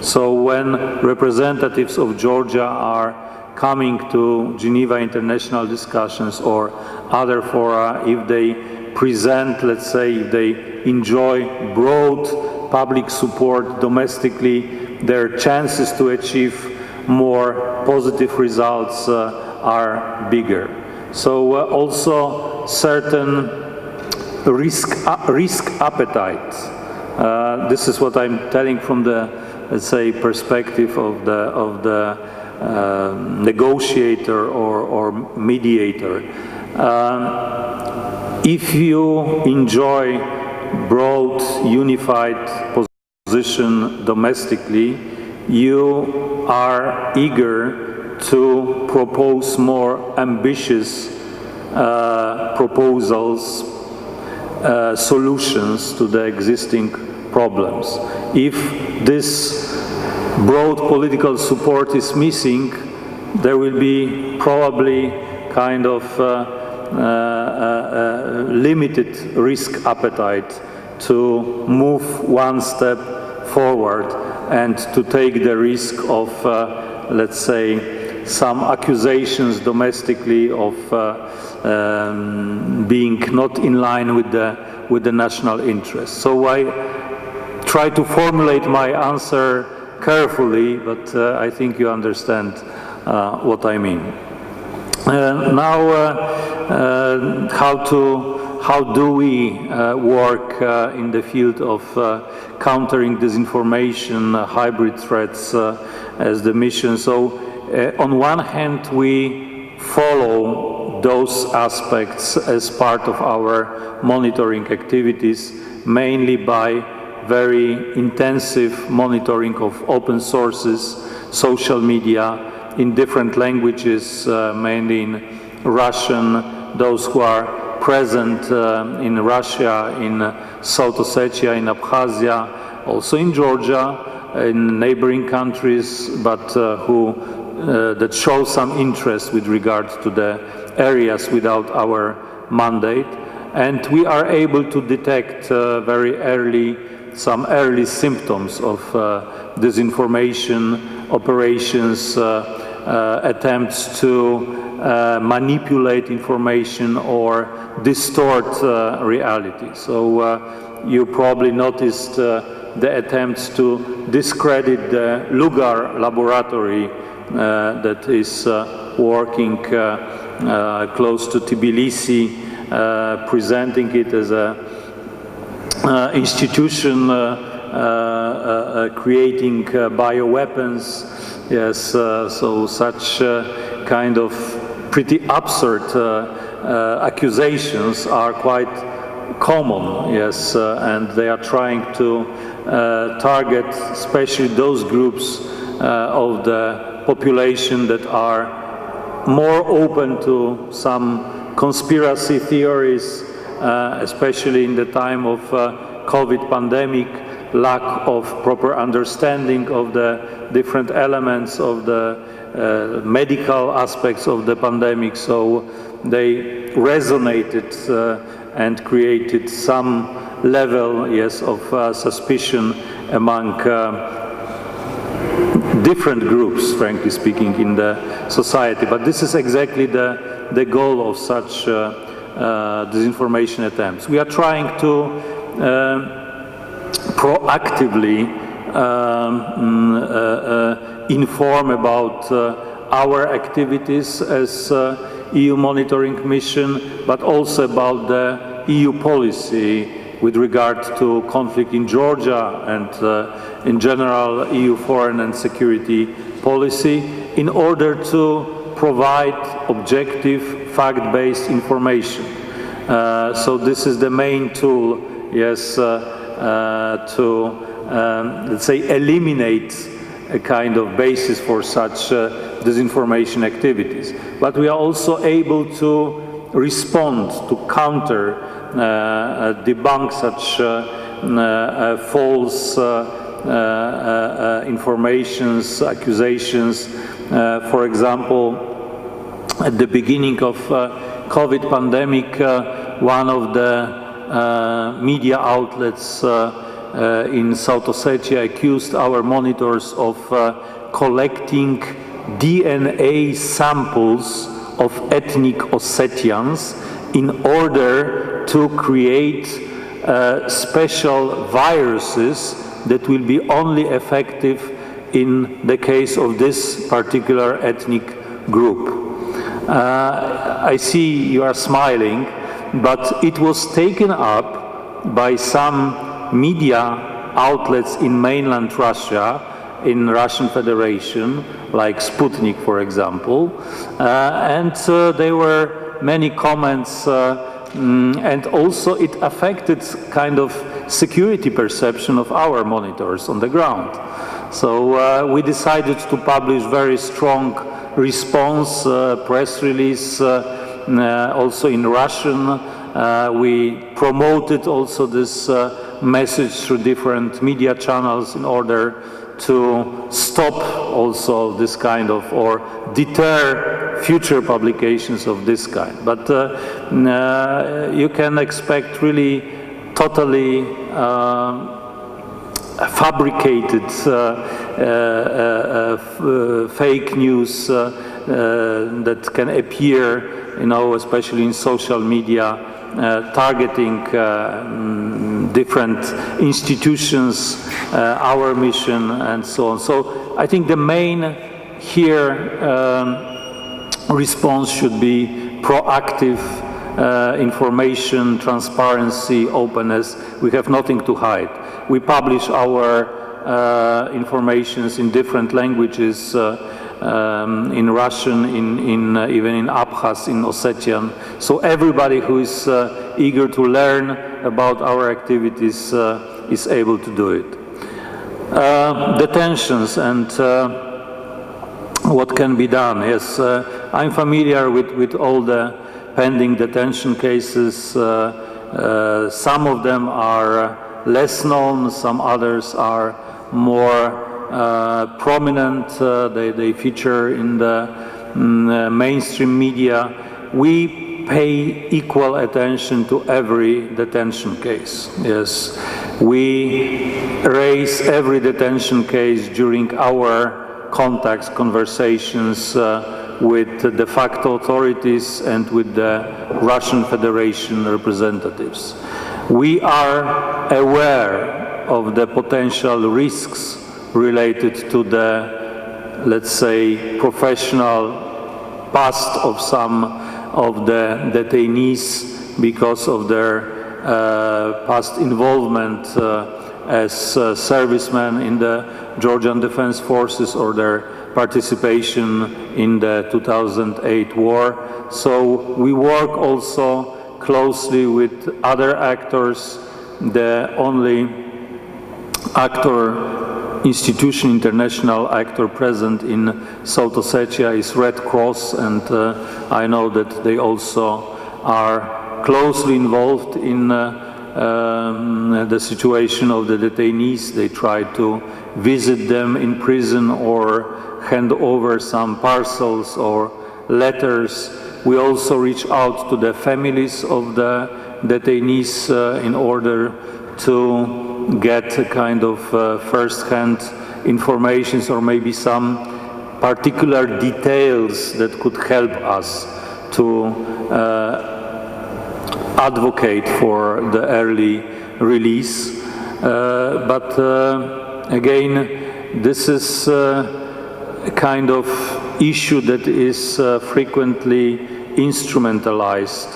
So when representatives of Georgia are coming to Geneva international discussions or other fora, if they present, let's say, if they enjoy broad public support domestically, their chances to achieve more positive results are bigger. So also certain risk appetite. This is what I'm telling from the, let's say, perspective of the negotiator or mediator. If you enjoy broad, unified position domestically, you are eager to propose more ambitious proposals, solutions to the existing problems. If this broad political support is missing, there will be probably kind of limited risk appetite to move one step forward and to take the risk of, let's say, some accusations domestically of being not in line with the national interest. So I try to formulate my answer carefully, but I think you understand what I mean. how do we work in the field of countering disinformation, hybrid threats as the mission? So on one hand, we follow those aspects as part of our monitoring activities, mainly by very intensive monitoring of open sources, social media in different languages, mainly in Russian, those who are present in Russia, in South Ossetia, in Abkhazia, also in Georgia, in neighboring countries, but that show some interest with regard to the areas without our mandate. And we are able to detect very early some early symptoms of disinformation operations, attempts to manipulate information or distort reality. So you probably noticed the attempts to discredit the Lugar laboratory that is working close to Tbilisi, presenting it as a institution creating bioweapons. Yes, so such kind of pretty absurd accusations are quite common, yes, and they are trying to target especially those groups of the population that are more open to some conspiracy theories, especially in the time of COVID pandemic, lack of proper understanding of the different elements of the medical aspects of the pandemic. So they resonated and created some level, yes, of suspicion among different groups, frankly speaking, in the society. But this is exactly the goal of such disinformation attempts. We are trying to proactively inform about our activities as EU monitoring mission, but also about the EU policy with regard to conflict in Georgia and in general EU foreign and security policy, in order to provide objective, fact-based information. So this is the main tool, yes, to, let's say, eliminate a kind of basis for such disinformation activities. But we are also able to respond, to counter, debunk such false informations, accusations. For example, at the beginning of COVID pandemic, one of the media outlets in South Ossetia accused our monitors of collecting DNA samples of ethnic Ossetians in order to create special viruses that will be only effective in the case of this particular ethnic group. I see you are smiling, but it was taken up by some media outlets in mainland Russia, in Russian Federation, like Sputnik, for example, and there were many comments, and also it affected kind of security perception of our monitors on the ground. So we decided to publish very strong response, press release, also in Russian. We promoted also this message through different media channels in order to stop also this kind of, or deter future publications of this kind. But you can expect really totally fabricated fake news that can appear, you know, especially in social media, targeting different institutions, our mission, and so on. So I think the main here response should be proactive, information, transparency, openness. We have nothing to hide. We publish our informations in different languages, in Russian, even in Abkhaz, in Ossetian. So everybody who is eager to learn about our activities is able to do it. Detentions and what can be done. Yes, I'm familiar with all the pending detention cases. Some of them are less known, some others are more prominent. They feature in the mainstream media. We pay equal attention to every detention case. Yes, we raise every detention case during our contacts, conversations with the de facto authorities and with the Russian Federation representatives. We are aware of the potential risks related to the, let's say, professional past of some of the detainees because of their past involvement as servicemen in the Georgian Defense Forces or their participation in the 2008 war. So we work also closely with other actors. The only institution, international actor present in South Ossetia is Red Cross, and I know that they also are closely involved in the situation of the detainees. They try to visit them in prison or hand over some parcels or letters. We also reach out to the families of the detainees in order to get a kind of first-hand information or maybe some particular details that could help us to advocate for the early release. But again, this is a kind of issue that is frequently instrumentalized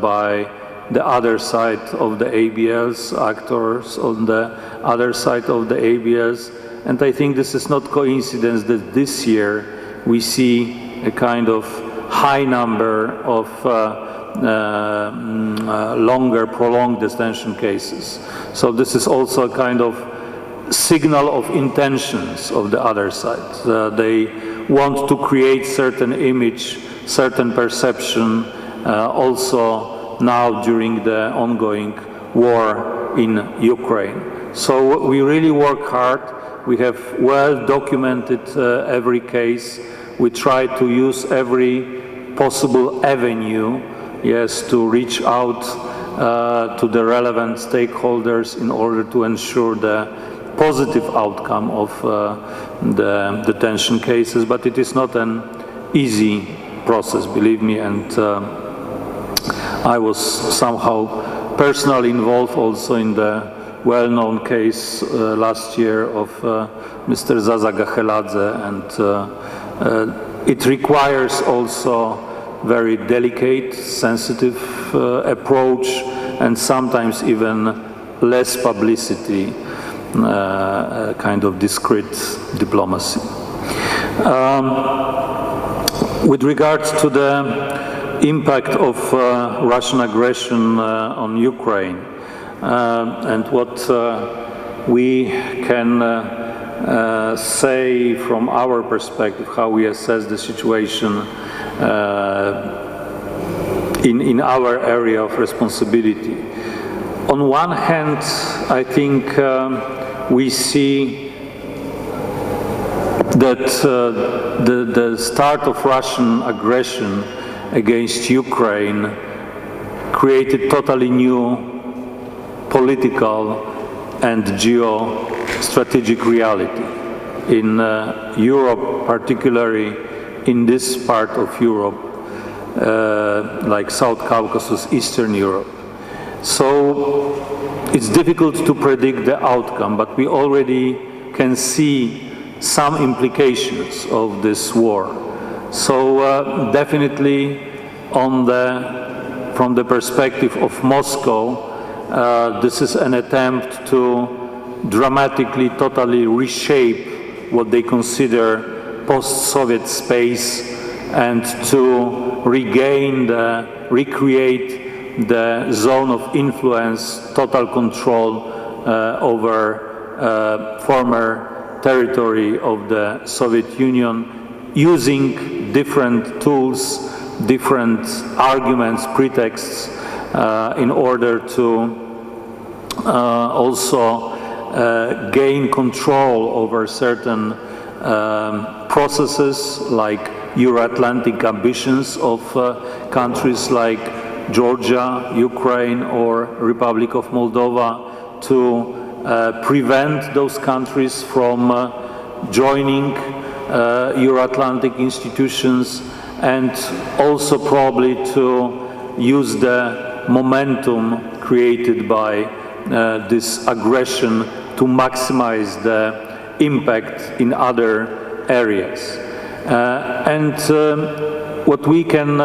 by the other side of the ABS, actors on the other side of the ABS. And I think this is not coincidence that this year we see a kind of high number of longer, prolonged detention cases. So this is also a kind of signal of intentions of the other side. They want to create certain image, certain perception, also now during the ongoing war in Ukraine. So we really work hard. We have well documented every case. We try to use every possible avenue, yes, to reach out to the relevant stakeholders in order to ensure the positive outcome of the detention cases. But it is not an easy process, believe me, and I was somehow personally involved also in the well-known case last year of Mr. Zaza Gacheladze, and it requires also very delicate, sensitive approach, and sometimes even less publicity, kind of discreet diplomacy. With regards to the impact of Russian aggression on Ukraine and what we can say from our perspective, how we assess the situation in our area of responsibility. On one hand, I think we see that the start of Russian aggression against Ukraine created totally new political and geostrategic reality in Europe, particularly in this part of Europe, like South Caucasus, Eastern Europe. So it's difficult to predict the outcome, but we already can see some implications of this war. So definitely from the perspective of Moscow, this is an attempt to dramatically, totally reshape what they consider post-Soviet space and to recreate the zone of influence, total control over former territory of the Soviet Union, using different tools, different arguments, pretexts, in order to also gain control over certain processes like Euro-Atlantic ambitions of countries like Georgia, Ukraine, or Republic of Moldova, to prevent those countries from joining Euro-Atlantic institutions, and also probably to use the momentum created by this aggression to maximize the impact in other areas. And what we can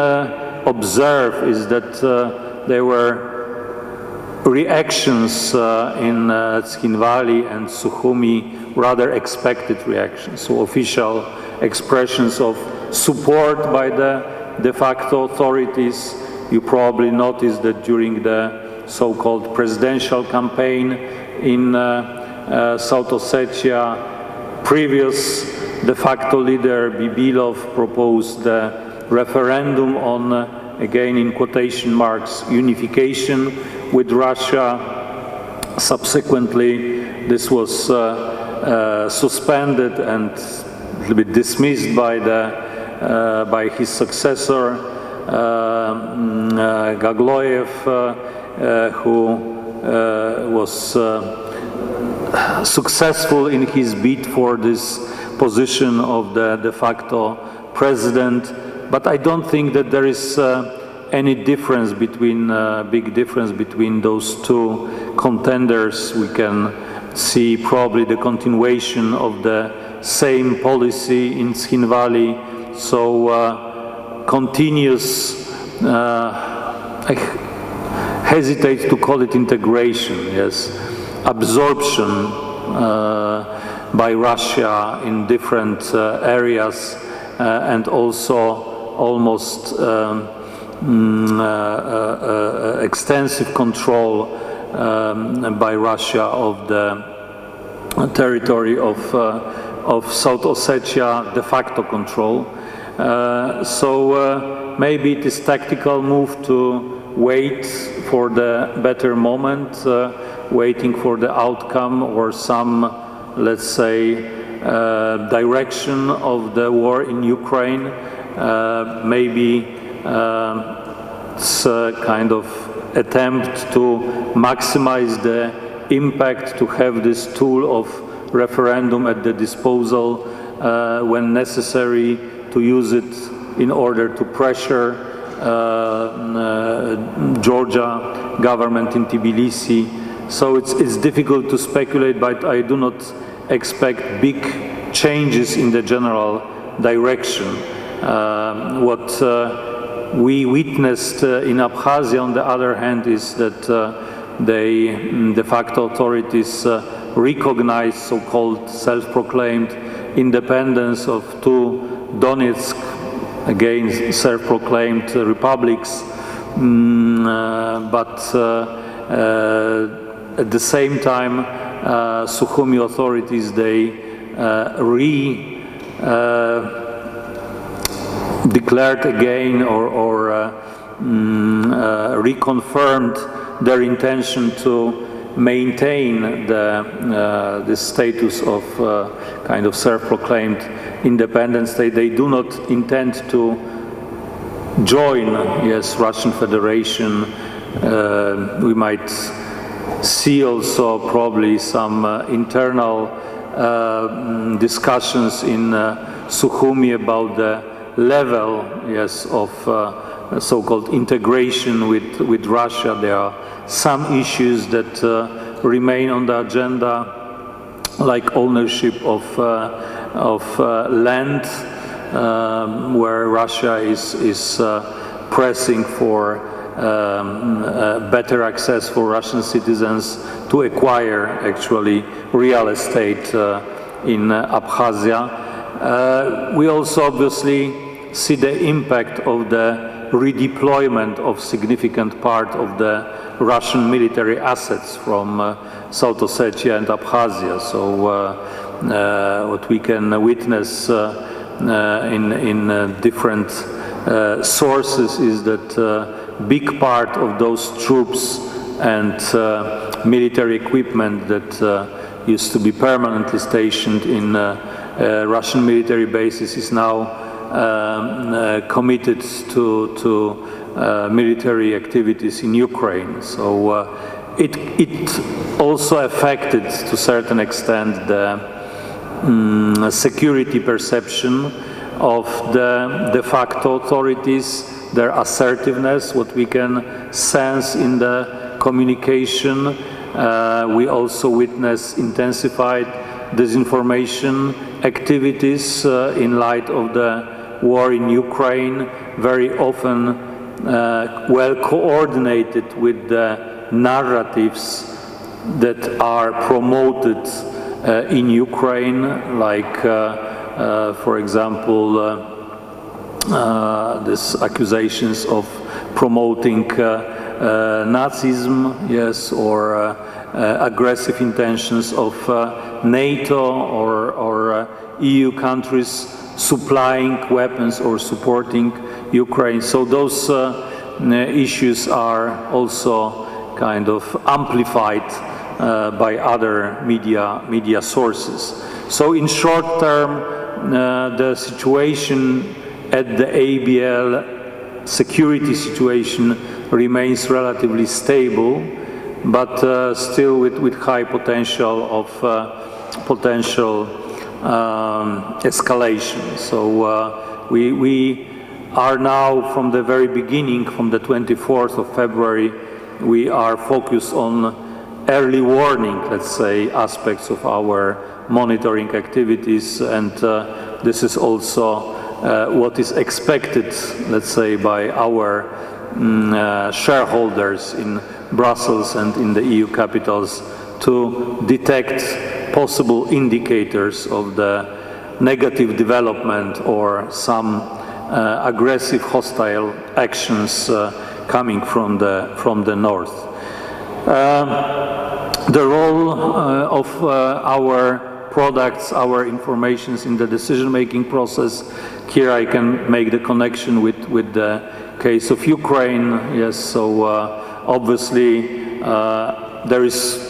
observe is that there were reactions in Tskhinvali and Sukhumi, rather expected reactions, so official expressions of support by the de facto authorities. You probably noticed that during the so-called presidential campaign in South Ossetia, previous de facto leader Bibilov proposed the referendum on, again in quotation marks, unification with Russia. Subsequently, this was suspended and a little bit dismissed by his successor, Gagloyev, who was successful in his bid for this position of the de facto president. But I don't think that there is any difference between, big difference between those two contenders. We can see probably the continuation of the same policy in Tskhinvali. So continuous, I hesitate to call it integration, yes, absorption by Russia in different areas, and also almost extensive control by Russia of the territory of South Ossetia, de facto control. So maybe it is tactical move to wait for the better moment, waiting for the outcome or some, let's say, direction of the war in Ukraine. Maybe it's a kind of attempt to maximize the impact, to have this tool of referendum at the disposal when necessary, to use it in order to pressure Georgia government in Tbilisi. So it's difficult to speculate, but I do not expect big changes in the general direction. What we witnessed in Abkhazia, on the other hand, is that the de facto authorities recognized so-called self-proclaimed independence of two Donetsk, again self-proclaimed republics, but at the same time Sukhumi authorities, they declared again or reconfirmed their intention to maintain the status of kind of self-proclaimed independent state. They do not intend to join, yes, Russian Federation. We might see also probably some internal discussions in Sukhumi about the level, yes, of so-called integration with Russia. There are some issues that remain on the agenda, like ownership of land where Russia is pressing for better access for Russian citizens to acquire actually real estate in Abkhazia. We also obviously see the impact of the redeployment of significant part of the Russian military assets from South Ossetia and Abkhazia. So what we can witness in different sources is that big part of those troops and military equipment that used to be permanently stationed in Russian military bases is now committed to military activities in Ukraine. So it also affected to a certain extent the security perception of the de facto authorities, their assertiveness, what we can sense in the communication. We also witness intensified disinformation activities in light of the war in Ukraine, very often well coordinated with the narratives that are promoted in Ukraine, like for example these accusations of promoting Nazism, yes, or aggressive intentions of NATO or EU countries supplying weapons or supporting Ukraine. So those issues are also kind of amplified by other media sources. So in short term, the situation at the ABL, security situation, remains relatively stable, but still with high potential of potential escalation. So we are now, from the very beginning, from the 24th of February, we are focused on early warning, let's say, aspects of our monitoring activities, and this is also what is expected, let's say, by our shareholders in Brussels and in the EU capitals to detect possible indicators of the negative development or some aggressive hostile actions coming from the north. The role of our products, our informations in the decision-making process, here I can make the connection with the case of Ukraine. Yes, so obviously there is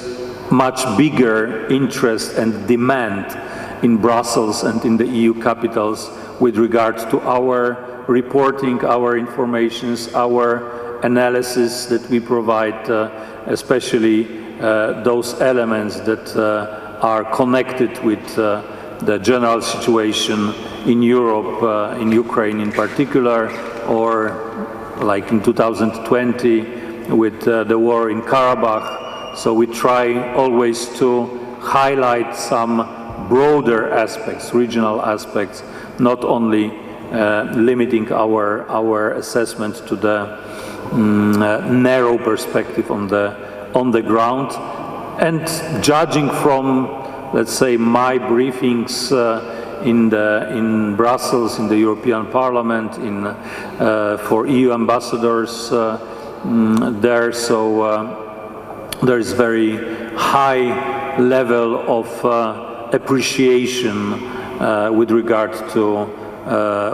much bigger interest and demand in Brussels and in the EU capitals with regard to our reporting, our informations, our analysis that we provide, especially those elements that are connected with the general situation in Europe, in Ukraine in particular, or like in 2020 with the war in Karabakh. So we try always to highlight some broader aspects, regional aspects, not only limiting our assessment to the narrow perspective on the ground. And judging from, let's say, my briefings in Brussels, in the European Parliament, for EU ambassadors there, so there is very high level of appreciation with regard to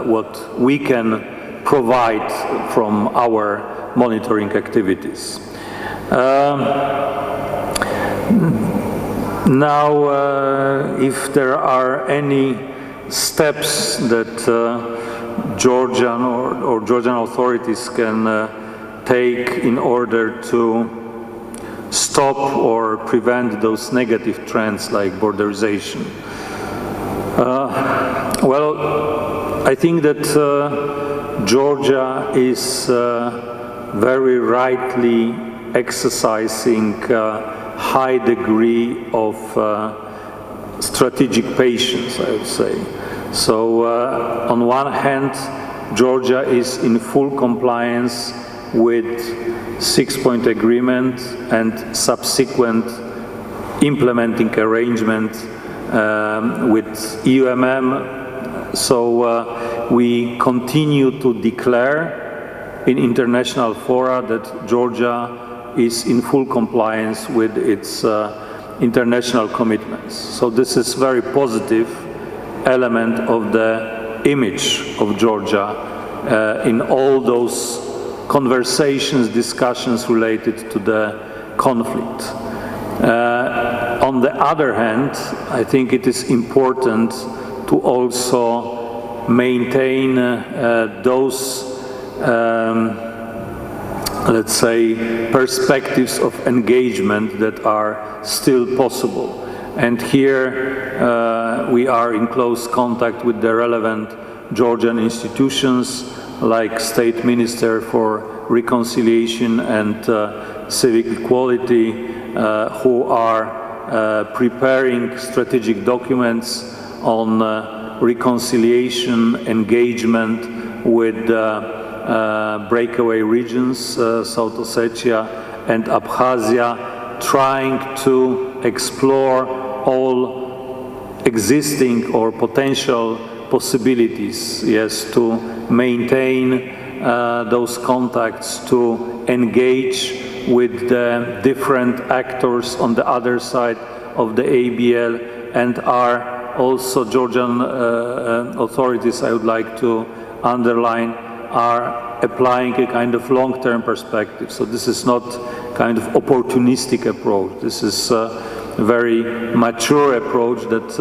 what we can provide from our monitoring activities. Now, if there are any steps that Georgian or Georgian authorities can take in order to stop or prevent those negative trends like borderization. Well, I think that Georgia is very rightly exercising high degree of strategic patience, I would say. So on one hand, Georgia is in full compliance with six-point agreement and subsequent implementing arrangement with EUMM. So we continue to declare in international fora that Georgia is in full compliance with its international commitments. So this is very positive element of the image of Georgia in all those conversations, discussions related to the conflict. On the other hand, I think it is important to also maintain those let's say, perspectives of engagement that are still possible. And here we are in close contact with the relevant Georgian institutions like State Minister for Reconciliation and Civic Equality, who are preparing strategic documents on reconciliation, engagement with breakaway regions, South Ossetia and Abkhazia, trying to explore all existing or potential possibilities, yes, to maintain those contacts, to engage with the different actors on the other side of the ABL, and are also Georgian authorities, I would like to underline, are applying a kind of long-term perspective. So this is not kind of opportunistic approach. This is a very mature approach that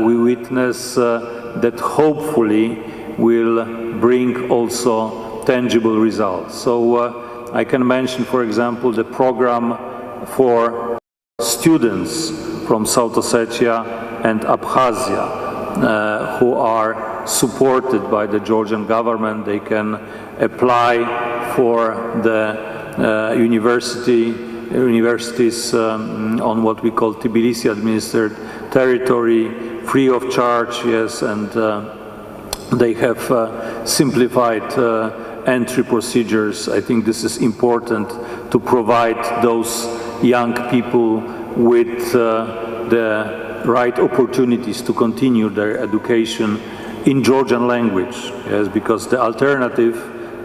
we witness that hopefully will bring also tangible results. So I can mention, for example, the program for students from South Ossetia and Abkhazia who are supported by the Georgian government. They can apply for the universities on what we call Tbilisi administered territory, free of charge, yes, and they have simplified entry procedures. I think this is important to provide those young people with the right opportunities to continue their education in Georgian language, yes, because the alternative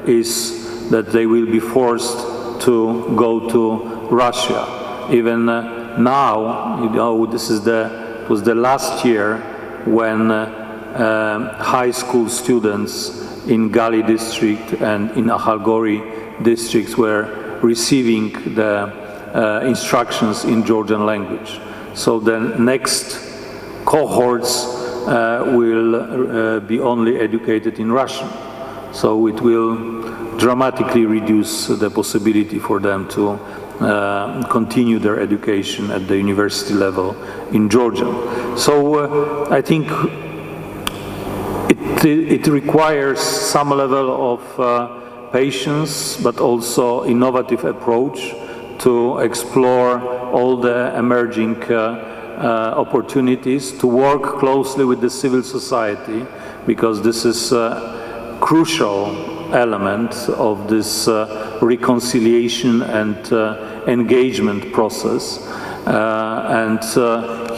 is that they will be forced to go to Russia. Even now, you know, this is it was the last year when high school students in Gali district and in Akhalgori districts were receiving the instructions in Georgian language. So the next cohorts will be only educated in Russian. So it will dramatically reduce the possibility for them to continue their education at the university level in Georgian. So I think it requires some level of patience, but also innovative approach to explore all the emerging opportunities, to work closely with the civil society, because this is a crucial element of this reconciliation and engagement process. And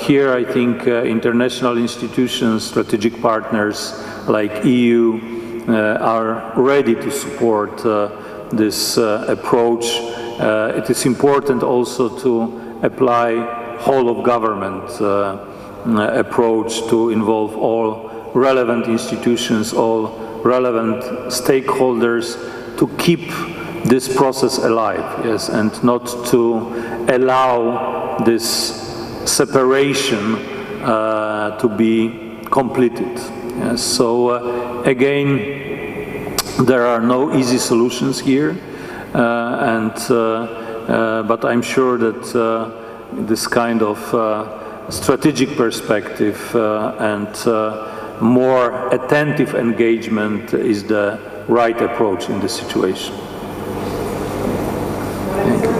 here I think international institutions, strategic partners like EU are ready to support this approach. It is important also to apply whole of government approach to involve all relevant institutions, all relevant stakeholders, to keep this process alive, yes, and not to allow this separation to be completed. Yes. So again, there are no easy solutions here, but I'm sure that this kind of strategic perspective and more attentive engagement is the right approach in this situation. Thank you.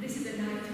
this is a night